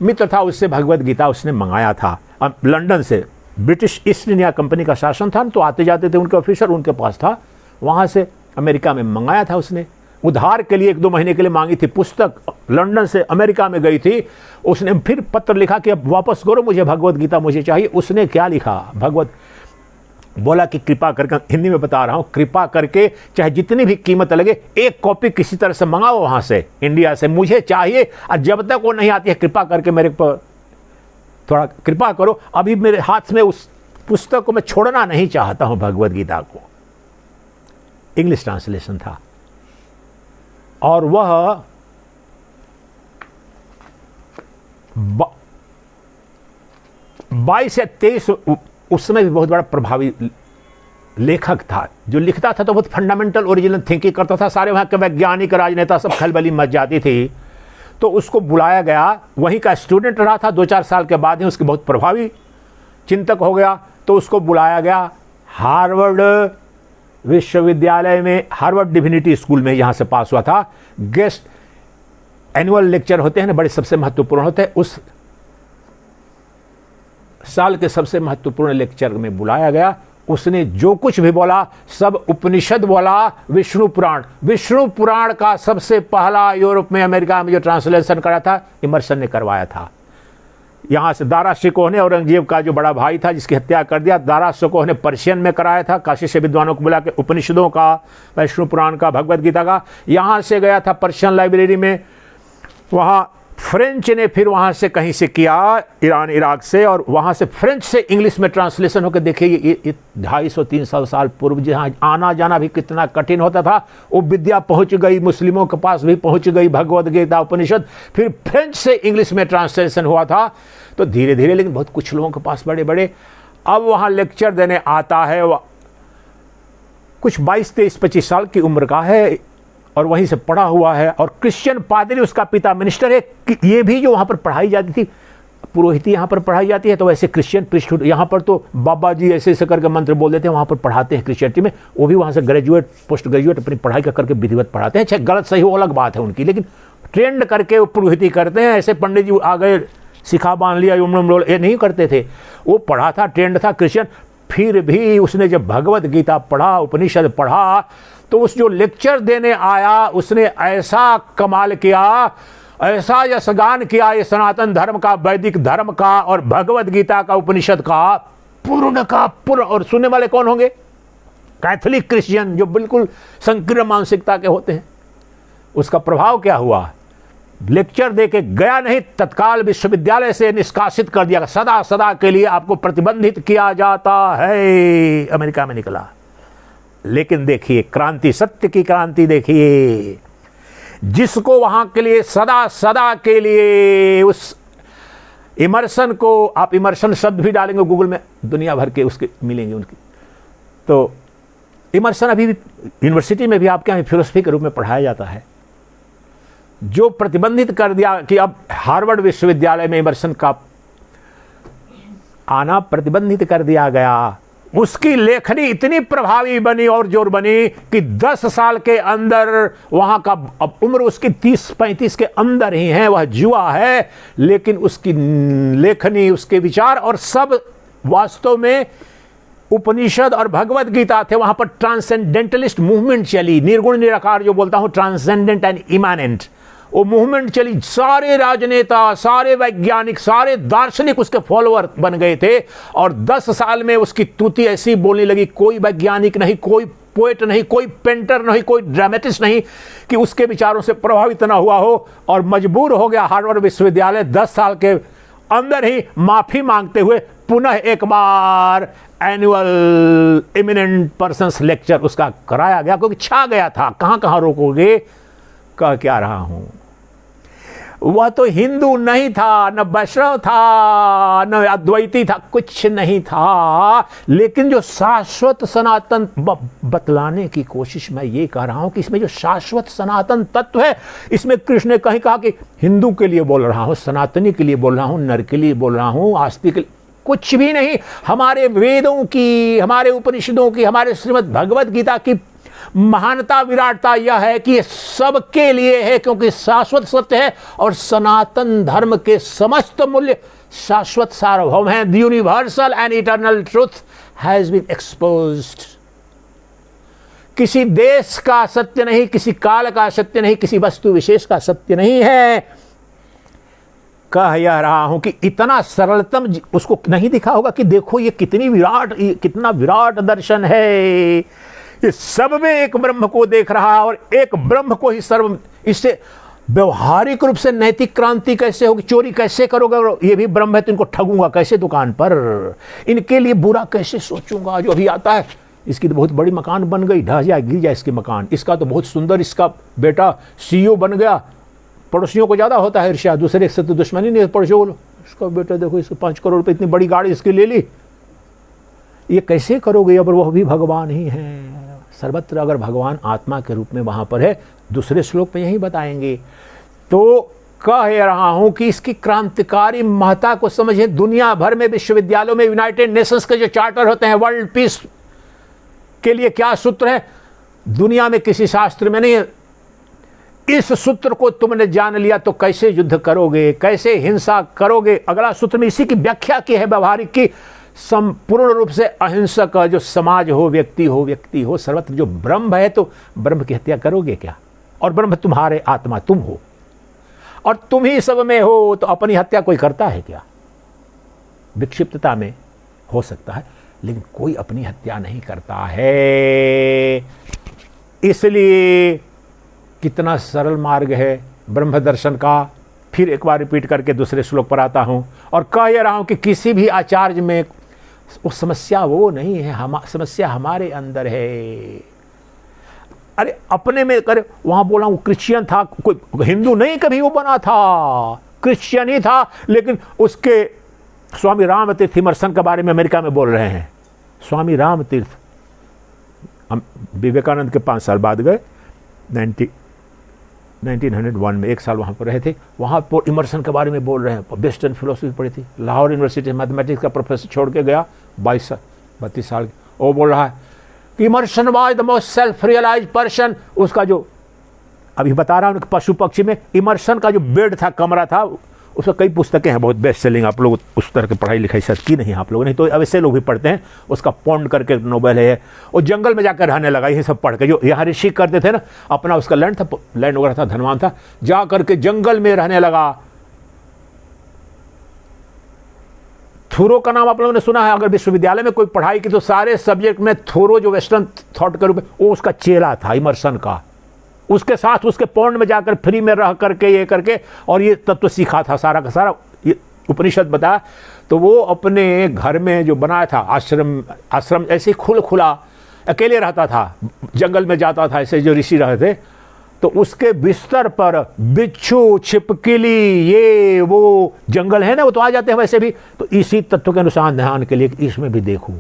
मित्र था, उससे भगवद गीता उसने मंगाया था लंदन से। ब्रिटिश ईस्ट इंडिया कंपनी का शासन था, तो आते जाते थे उनके ऑफिसर, उनके पास था, वहाँ से अमेरिका में मंगाया था उसने। उधार के लिए 1-2 महीने के लिए मांगी थी पुस्तक, लंदन से अमेरिका में गई थी। उसने फिर पत्र लिखा कि अब वापस करो, मुझे भगवद गीता मुझे चाहिए। उसने क्या लिखा, बोला कि कृपा करके, हिंदी में बता रहा हूँ, कृपा करके चाहे जितनी भी कीमत लगे, एक कॉपी किसी तरह से मंगाओ वहाँ से, इंडिया से, मुझे चाहिए। और जब तक वो नहीं आती है, कृपा करके मेरे पर थोड़ा कृपा करो। अभी मेरे हाथ में उस पुस्तक को मैं छोड़ना नहीं चाहता हूँ, भगवद गीता को। इंग्लिश ट्रांसलेशन था, और वह 22 या 23, उस समय भी बहुत बड़ा प्रभावी लेखक था। जो लिखता था तो बहुत फंडामेंटल ओरिजिनल थिंकिंग करता था। सारे वहाँ के वैज्ञानिक, राजनेता सब खलबली मच जाती थी। तो उसको बुलाया गया, वहीं का स्टूडेंट रहा था, 2-4 साल के बाद ही उसके बहुत प्रभावी चिंतक हो गया। तो उसको बुलाया गया हार्वर्ड विश्वविद्यालय में, हार्वर्ड डिविनिटी स्कूल में, यहाँ से पास हुआ था। गेस्ट एनुअल लेक्चर होते हैं ना, बड़े सबसे महत्वपूर्ण होते हैं, उस साल के सबसे महत्वपूर्ण लेक्चर में बुलाया गया। उसने जो कुछ भी बोला सब उपनिषद बोला, विष्णु पुराण का सबसे पहला यूरोप में, अमेरिका में जो ट्रांसलेशन करा था, इमर्सन ने करवाया था। यहाँ से दारा शिकोह ने, औरंगजेब का जो बड़ा भाई था जिसकी हत्या कर दिया, दारा शिकोह ने पर्शियन में कराया था। काशी से विद्वानों को बुला के उपनिषदों का, विष्णु पुराण का, भगवद गीता का। यहाँ से गया था पर्शियन लाइब्रेरी में, वहाँ फ्रेंच ने फिर वहाँ से कहीं से किया, ईरान इराक से, और वहाँ से फ्रेंच से इंग्लिश में ट्रांसलेशन होकर। देखिए ये 250-300 साल पूर्व जहाँ आना जाना भी कितना कठिन होता था, वो विद्या पहुँच गई, मुस्लिमों के पास भी पहुँच गई, भगवद गीता उपनिषद। फिर फ्रेंच से इंग्लिश में ट्रांसलेशन हुआ था। तो धीरे धीरे, लेकिन बहुत कुछ लोगों के पास बड़े बड़े, अब वहाँ लेक्चर देने आता है, कुछ 22-23-25 साल की उम्र का है, और वहीं से पढ़ा हुआ है, और क्रिश्चियन पादरी उसका पिता मिनिस्टर है। ये भी जो वहाँ पर पढ़ाई जाती थी, पुरोहिती यहाँ पर पढ़ाई जाती है, तो वैसे क्रिश्चियन प्रीस्टहुड यहाँ पर तो बाबा जी ऐसे ऐसे करके मंत्र बोल देते हैं, वहाँ पर पढ़ाते हैं क्रिश्चियनिटी में। वो भी वहाँ से ग्रेजुएट, पोस्ट ग्रेजुएट अपनी पढ़ाई का करके विधिवत पढ़ाते हैं। चाहे गलत सही वो अलग बात है उनकी, लेकिन ट्रेंड करके वो पुरोहिती करते हैं। ऐसे पंडित जी आ गए, सिखा बांध लिया, ये नहीं करते थे। वो पढ़ा था, ट्रेंड था क्रिश्चियन। फिर भी उसने जब भगवद गीता पढ़ा, उपनिषद पढ़ा, तो उस जो लेक्चर देने आया उसने ऐसा कमाल किया, ऐसा यशगान किया ये सनातन धर्म का, वैदिक धर्म का और भगवत गीता का, उपनिषद का पूर्ण का पूर्ण। और सुनने वाले कौन होंगे? कैथोलिक क्रिश्चियन जो बिल्कुल संकीर्ण मानसिकता के होते हैं। उसका प्रभाव क्या हुआ? लेक्चर देके गया नहीं, तत्काल विश्वविद्यालय से निष्कासित कर दिया, सदा सदा के लिए आपको प्रतिबंधित किया जाता है। अमेरिका में निकला। लेकिन देखिए क्रांति, सत्य की क्रांति देखिए, जिसको वहां के लिए सदा सदा के लिए उस इमर्शन को, आप इमर्शन शब्द भी डालेंगे गूगल में, दुनिया भर के उसके मिलेंगे उनकी। तो इमर्शन अभी भी यूनिवर्सिटी में भी आपके यहाँ फिलोसफी के रूप में पढ़ाया जाता है। जो प्रतिबंधित कर दिया कि अब हार्वर्ड विश्वविद्यालय में इमर्शन का आना प्रतिबंधित कर दिया गया, उसकी लेखनी इतनी प्रभावी बनी और जोर बनी कि 10 साल के अंदर वहां का, अब उम्र उसकी 30-35 के अंदर ही है, वह जुआ है, लेकिन उसकी लेखनी, उसके विचार और सब वास्तव में उपनिषद और भगवत गीता थे। वहां पर ट्रांसेंडेंटलिस्ट मूवमेंट चली, निर्गुण निराकार जो बोलता हूं, ट्रांसेंडेंट एंड इमानेंट, वो मूवमेंट चली। सारे राजनेता, सारे वैज्ञानिक, सारे दार्शनिक उसके फॉलोअर बन गए थे। और 10 साल में उसकी तूती ऐसी बोलने लगी, कोई वैज्ञानिक नहीं, कोई पोएट नहीं, कोई पेंटर नहीं, कोई ड्रामेटिस्ट नहीं कि उसके विचारों से प्रभावित न हुआ हो। और मजबूर हो गया हार्वर्ड विश्वविद्यालय 10 साल के अंदर ही माफी मांगते हुए पुनः एक बार एनुअल एमिनेंट पर्सन्स लेक्चर उसका कराया गया, क्योंकि छा गया था। कहां कहां रोकोगे, कह क्या रहा हूं। वह तो हिंदू नहीं था, न वैष्णव था, न अद्वैती था, कुछ नहीं था। लेकिन जो शाश्वत सनातन बतलाने की कोशिश मैं ये कह रहा हूं कि इसमें जो शाश्वत सनातन तत्व है, इसमें कृष्ण ने कहीं कहा कि हिंदू के लिए बोल रहा हूं, सनातनी के लिए बोल रहा हूं, नर के लिए बोल रहा हूं, आस्तिक के लिए, कुछ भी नहीं। हमारे वेदों की, हमारे उपनिषदों की, हमारे श्रीमद् भगवत गीता की महानता, विराटता यह है कि ये सबके लिए है, क्योंकि शाश्वत सत्य है और सनातन धर्म के समस्त मूल्य शाश्वत सार्वभौम हैं। The universal and eternal truth has been exposed. किसी देश का सत्य नहीं, किसी काल का सत्य नहीं, किसी वस्तु विशेष का सत्य नहीं है। कह यह रहा हूं कि इतना सरलतम उसको नहीं दिखा होगा कि देखो ये कितनी विराट, कितना विराट दर्शन है। ये सब में एक ब्रह्म को देख रहा है और एक ब्रह्म को ही सर्व। इससे व्यवहारिक रूप से नैतिक क्रांति कैसे होगी? चोरी कैसे करोगे? ये भी ब्रह्म है तो इनको ठगूंगा कैसे दुकान पर? इनके लिए बुरा कैसे सोचूंगा? जो अभी आता है, इसकी तो बहुत बड़ी मकान बन गई, ढह जाए, गिर जाए इसके मकान, इसका तो बहुत सुंदर, इसका बेटा सीईओ बन गया। पड़ोसियों को ज़्यादा होता है ईर्ष्या, दूसरे से तो दुश्मनी नहीं। पड़ोसियों को इसका बेटा देखो, इसको 5 करोड़ रुपये, इतनी बड़ी गाड़ी इसकी ले ली। ये कैसे करोगे? अब वह भी भगवान ही है सर्वत्र। अगर भगवान आत्मा के रूप में वहां पर है, दूसरे श्लोक में यही बताएंगे। तो कह रहा हूं कि इसकी क्रांतिकारी महत्ता को समझिए। दुनिया भर में विश्वविद्यालयों में यूनाइटेड नेशंस के जो चार्टर होते हैं, वर्ल्ड पीस के लिए क्या सूत्र है, दुनिया में किसी शास्त्र में नहीं है। इस सूत्र को तुमने जान लिया तो कैसे युद्ध करोगे, कैसे हिंसा करोगे। अगला सूत्र में इसी की व्याख्या की है, व्यवहारिक की, संपूर्ण रूप से अहिंसक जो समाज हो, व्यक्ति हो सर्वत्र जो ब्रह्म है, तो ब्रह्म की हत्या करोगे क्या? और ब्रह्म तुम्हारे आत्मा तुम हो और तुम ही सब में हो, तो अपनी हत्या कोई करता है क्या? विक्षिप्तता में हो सकता है, लेकिन कोई अपनी हत्या नहीं करता है। इसलिए कितना सरल मार्ग है ब्रह्म दर्शन का। फिर एक बार रिपीट करके दूसरे श्लोक पर आता हूं और कह रहा हूं कि किसी भी आचार्य में वो समस्या वो नहीं है, समस्या हमारे अंदर है। अरे अपने में करे, वहां बोला वो क्रिश्चियन था, कोई हिंदू नहीं कभी वो बना था, क्रिश्चियन ही था। लेकिन उसके स्वामी रामतीर्थ इमर्सन के बारे में अमेरिका में बोल रहे हैं। स्वामी रामतीर्थ हम विवेकानंद के 5 साल बाद गए, 1901 में 1 साल वहाँ पर रहे थे। वहाँ पर इमर्सन के बारे में बोल रहे हैं। वेस्टर्न फिलोसफी पढ़ी थी, लाहौर यूनिवर्सिटी मैथमेटिक्स का प्रोफेसर छोड़ के गया, 32 साल। वो बोल रहा है कि Emerson was the most self realize person. उसका जो अभी बता रहा हूँ पशु पक्षी में, इमर्सन का जो बेड था, कमरा था, उसका कई पुस्तकें हैं बहुत बेस्ट सेलिंग, आप लोग उस तरह की पढ़ाई लिखाई शायद की नहीं आप लोगों ने, तो अब ऐसे लोग भी पढ़ते हैं। उसका पौंड करके नोबेल है, वो जंगल में जाकर रहने लगा ये सब पढ़ के। जो यहाँ ऋषि करते थे ना, अपना उसका लैंड था, लैंड वगैरह था, धनवान था, जा करके जंगल में रहने लगा। थोरो का नाम आप लोगों ने सुना है, अगर विश्वविद्यालय में कोई पढ़ाई की तो सारे सब्जेक्ट में थोरो जो वेस्टर्न थॉट के रूप में, वो उसका चेला था इमर्सन का। उसके साथ उसके पौंड में जाकर फ्री में रह करके ये करके और ये तत्व सीखा था सारा का सारा, ये उपनिषद बताया। तो वो अपने घर में जो बनाया था आश्रम ऐसे खुला अकेले रहता था, जंगल में जाता था, ऐसे जो ऋषि रहे थे, तो उसके बिस्तर पर बिच्छू, छिपकली, ये वो जंगल है ना, वो तो आ जाते हैं वैसे भी। तो इसी तत्व के अनुसार ध्यान के लिए इसमें भी देखूं,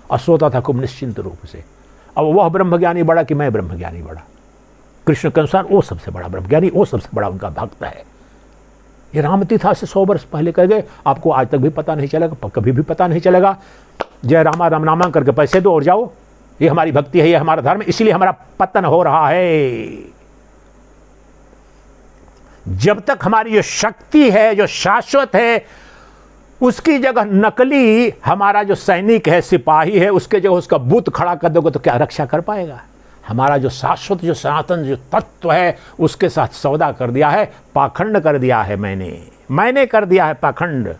और सोता था खूब निश्चिंत रूप से। अब वह ब्रह्मज्ञानी बड़ा कि मैं ब्रह्मज्ञानी बड़ा? कृष्ण के अनुसार वो सबसे बड़ा ब्रह्मज्ञानी, वो सबसे बड़ा उनका भक्त है। ये रामतीर्थ से 100 वर्ष पहले कह गए, आपको आज तक भी पता नहीं चलेगा, कभी भी पता नहीं चलेगा। जय रामा राम नामा करके पैसे दो और जाओ, ये हमारी भक्ति है, ये हमारा धर्म, इसलिए हमारा पतन हो रहा है। जब तक हमारी जो शक्ति है, जो शाश्वत है, उसकी जगह नकली हमारा जो सैनिक है, सिपाही है, उसके जगह उसका बुत खड़ा कर दोगे तो क्या रक्षा कर पाएगा? हमारा जो शाश्वत, जो सनातन, जो तत्व है, उसके साथ सौदा कर दिया है, पाखंड कर दिया है, मैंने कर दिया है पाखंड,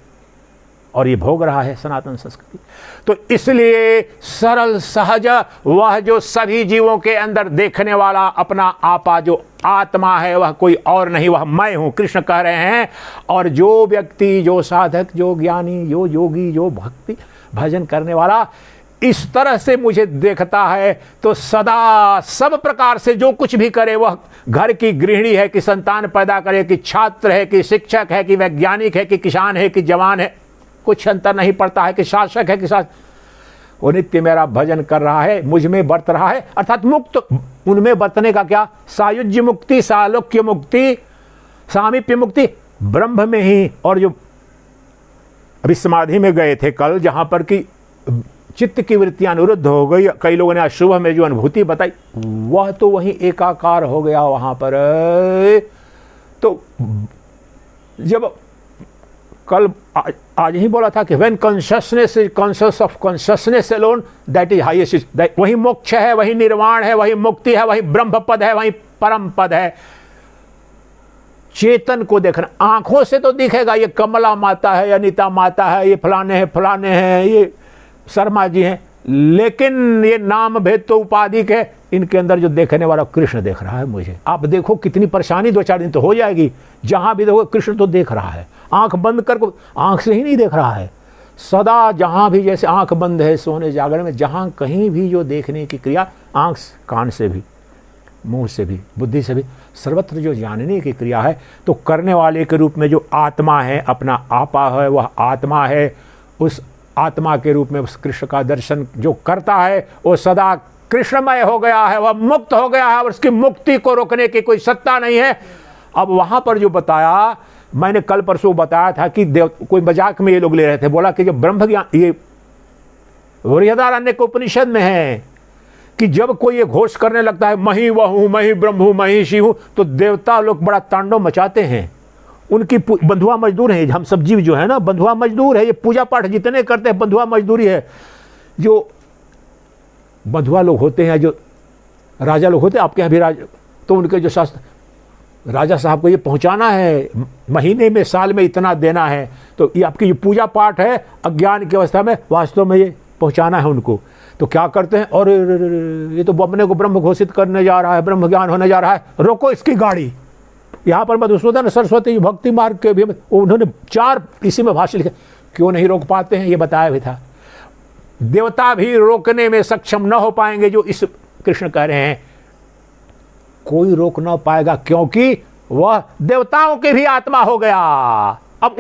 और ये भोग रहा है सनातन संस्कृति। तो इसलिए सरल सहज वह जो सभी जीवों के अंदर देखने वाला अपना आपा जो आत्मा है, वह कोई और नहीं, वह मैं हूं, कृष्ण कह रहे हैं। और जो व्यक्ति, जो साधक, जो ज्ञानी, जो योगी, जो भक्ति भजन करने वाला इस तरह से मुझे देखता है, तो सदा सब प्रकार से जो कुछ भी करे, वह घर की गृहिणी है कि संतान पैदा करे, कि छात्र है कि शिक्षक है कि वैज्ञानिक है कि किसान है कि जवान है, कुछ अंतर नहीं पड़ता है, कि शासक है कि वो नित्य मेरा भजन कर रहा है, मुझ में बरत रहा है, अर्थात मुक्त। उनमें बरतने का क्या? सायुज्य मुक्ति, सालोक्य मुक्ति, सामीप्य मुक्ति ब्रह्म में ही। और जो अभी समाधि में गए थे कल, जहां पर कि चित्त की वृत्तियां अनुरुद्ध हो गई, कई लोगों ने आज सुबह में जो अनुभूति बताई, वह तो वहीं एकाकार हो गया वहां पर। तो जब कल आज ही बोला था कि when consciousness is conscious of consciousness alone, that is highest, वही मोक्ष है, वही निर्वाण है, वही मुक्ति है, वही ब्रह्म पद है, वही परम पद है। चेतन को देखना, आंखों से तो दिखेगा ये कमला माता है, अनिता माता है, ये फलाने हैं, ये शर्मा जी हैं, लेकिन ये नाम भेद तो उपाधि के, इनके अंदर जो देखने वाला कृष्ण देख रहा है मुझे। आप देखो कितनी परेशानी 2-4 दिन तो हो जाएगी, जहां भी देखो कृष्ण तो देख रहा है। आंख बंद कर, आंख से ही नहीं देख रहा है, सदा जहां भी, जैसे आंख बंद है सोने जागरण में, जहां कहीं भी जो देखने की क्रिया, आंख कान से भी, मुंह से भी, बुद्धि से भी, सर्वत्र जो जानने की क्रिया है, तो करने वाले के रूप में जो आत्मा है, अपना आपा है, वह आत्मा है। उस आत्मा के रूप में उस कृष्ण का दर्शन जो करता है, वो सदा कृष्णमय हो गया है, वह मुक्त हो गया है, और उसकी मुक्ति को रोकने की कोई सत्ता नहीं है। अब वहां पर जो बताया, मैंने कल परसों बताया था कि कोई मजाक में ये लोग ले रहे थे, बोला कि जब ब्रह्म ज्ञान, ये बृहदारण्यक के उपनिषद में है कि जब कोई ये घोष करने लगता है मैं ही वह हूं, मैं ही ब्रह्म हूं, मैं ही शिव हूं, तो देवता लोग बड़ा तांडव मचाते हैं। उनकी बंधुआ मजदूर है, हम सब जीव जो है ना बंधुआ मजदूर है। ये पूजा पाठ जितने करते हैं बंधुआ मजदूरी है। जो बंधुआ लोग होते हैं, जो राजा लोग होते हैं, आपके यहाँ भी राजा, तो उनके जो शास्त्र, राजा साहब को ये पहुंचाना है, महीने में साल में इतना देना है, तो ये आपकी जो पूजा पाठ है अज्ञान की अवस्था में, वास्तव में ये पहुंचाना है उनको। तो क्या करते हैं, और ये तो अपने को ब्रह्म घोषित करने जा रहा है, ब्रह्म ज्ञान होने जा रहा है, रोको इसकी गाड़ी। यहाँ पर मधुसूदन सरस्वती भक्ति मार्ग के भी उन्होंने 4 इसी में भाष्य लिखे, क्यों नहीं रोक पाते हैं ये बताया भी था। देवता भी रोकने में सक्षम न हो पाएंगे, जो इस कृष्ण कह रहे हैं, कोई रोक न पाएगा, क्योंकि वह देवताओं के भी आत्मा हो गया। अब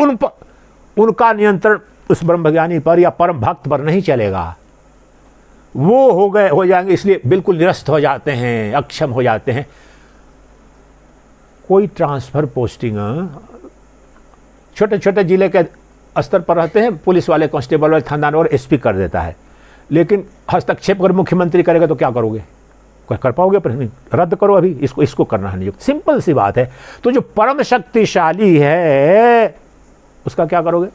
उनका नियंत्रण उस ब्रह्मज्ञानी पर या परम भक्त पर नहीं चलेगा, वो हो जाएंगे, इसलिए बिल्कुल निरस्त हो जाते हैं, अक्षम हो जाते हैं। कोई ट्रांसफर पोस्टिंग छोटे छोटे जिले के स्तर पर रहते हैं, पुलिस वाले, कांस्टेबल वाले, थानेदार और एसपी कर देता है, लेकिन हस्तक्षेप अगर मुख्यमंत्री करेगा तो क्या करोगे? कर पाओगे? पर नहीं, रद्द करो अभी, इसको करना है नियुक्त। सिंपल सी बात है। तो जो परम शक्तिशाली है उसका क्या करोगे?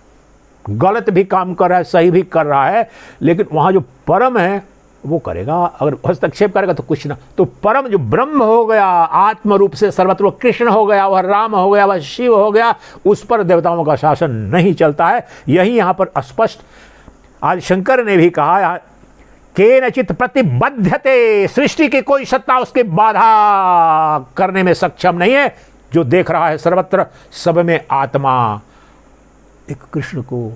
गलत भी काम कर रहा है, सही भी कर रहा है, लेकिन वहाँ जो परम है वो करेगा। अगर हस्तक्षेप करेगा तो कुछ ना, तो परम जो ब्रह्म हो गया, आत्म रूप से सर्वत्र कृष्ण हो गया, वह राम हो गया, वह शिव हो गया, उस पर देवताओं का शासन नहीं चलता है। यही यहाँ पर स्पष्ट आज शंकर ने भी कहा, केनचित प्रतिबद्धते, सृष्टि की कोई सत्ता उसके बाधा करने में सक्षम नहीं है। जो देख रहा है सर्वत्र सब में आत्मा एक कृष्ण को,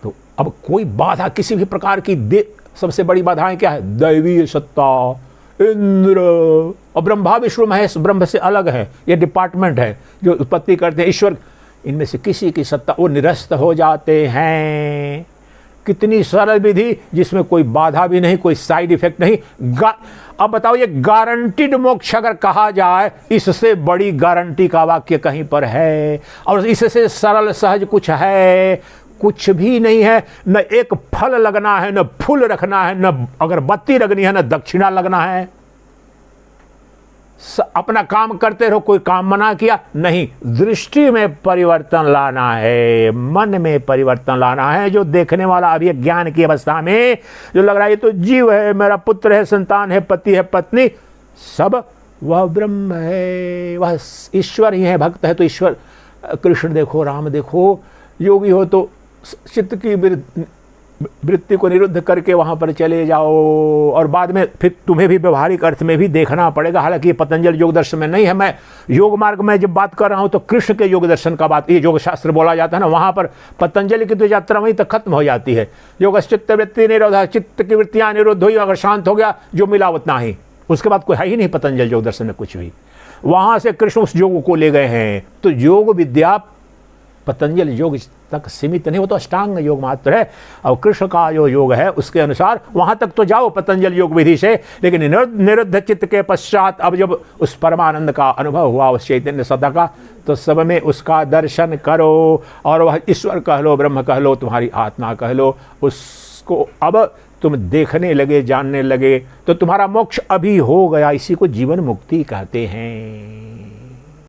तो अब कोई बाधा किसी भी प्रकार की सबसे बड़ी बाधाएं क्या है? दैवीय सत्ता, इंद्र और ब्रह्मा विष्णु महेश ब्रह्म से अलग है, ये डिपार्टमेंट है जो उत्पत्ति करते हैं ईश्वर। इनमें से किसी की सत्ता वो निरस्त हो जाते हैं। कितनी सरल विधि जिसमें कोई बाधा भी नहीं, कोई साइड इफेक्ट नहीं। अब बताओ, ये गारंटीड मोक्ष अगर कहा जाए, इससे बड़ी गारंटी का वाक्य कहीं पर है? और इससे सरल सहज कुछ है? कुछ भी नहीं है। न एक फल लगना है, न फूल रखना है, न अगरबत्ती रखनी है, न दक्षिणा लगना है। अपना काम करते रहो, कोई काम मना किया नहीं। दृष्टि में परिवर्तन लाना है, मन में परिवर्तन लाना है। जो देखने वाला अभी ज्ञान की अवस्था में जो लग रहा है ये तो जीव है, मेरा पुत्र है, संतान है, पति है, पत्नी, सब वह ब्रह्म है, वह ईश्वर ही है। भक्त है तो ईश्वर, कृष्ण देखो, राम देखो। योगी हो तो चित्त की वृत्ति को निरुद्ध करके वहाँ पर चले जाओ, और बाद में फिर तुम्हें भी व्यवहारिक अर्थ में भी देखना पड़ेगा। हालांकि ये पतंजलि योग दर्शन में नहीं है, मैं योग मार्ग में जब बात कर रहा हूँ तो कृष्ण के योग दर्शन का बात, ये योग शास्त्र बोला जाता है ना, वहाँ पर पतंजलि की तो यात्रा वहीं तक खत्म हो जाती है। योग चित्त वृत्ति निरोधा, चित्त की वृत्तियाँ निरुद्ध हुई, अगर शांत हो गया जो मिला उतना ही, उसके बाद कोई है ही नहीं पतंजलि योग दर्शन में कुछ भी। वहाँ से कृष्ण उस योग को ले गए हैं। तो योग विद्या पतंजलि योग तक सीमित नहीं, वो तो अष्टांग योग मात्र है। और कृष्ण का जो योग है उसके अनुसार वहां तक तो जाओ पतंजलि योग विधि से, लेकिन निरुद्ध चित्त के पश्चात अब जब उस परमानंद का अनुभव हुआ, उस चैतन्य सत्ता का, तो सब में उसका दर्शन करो। और वह ईश्वर कह लो, ब्रह्म कह लो, तुम्हारी आत्मा कह लो, उसको अब तुम देखने लगे, जानने लगे, तो तुम्हारा मोक्ष अभी हो गया। इसी को जीवन मुक्ति कहते हैं।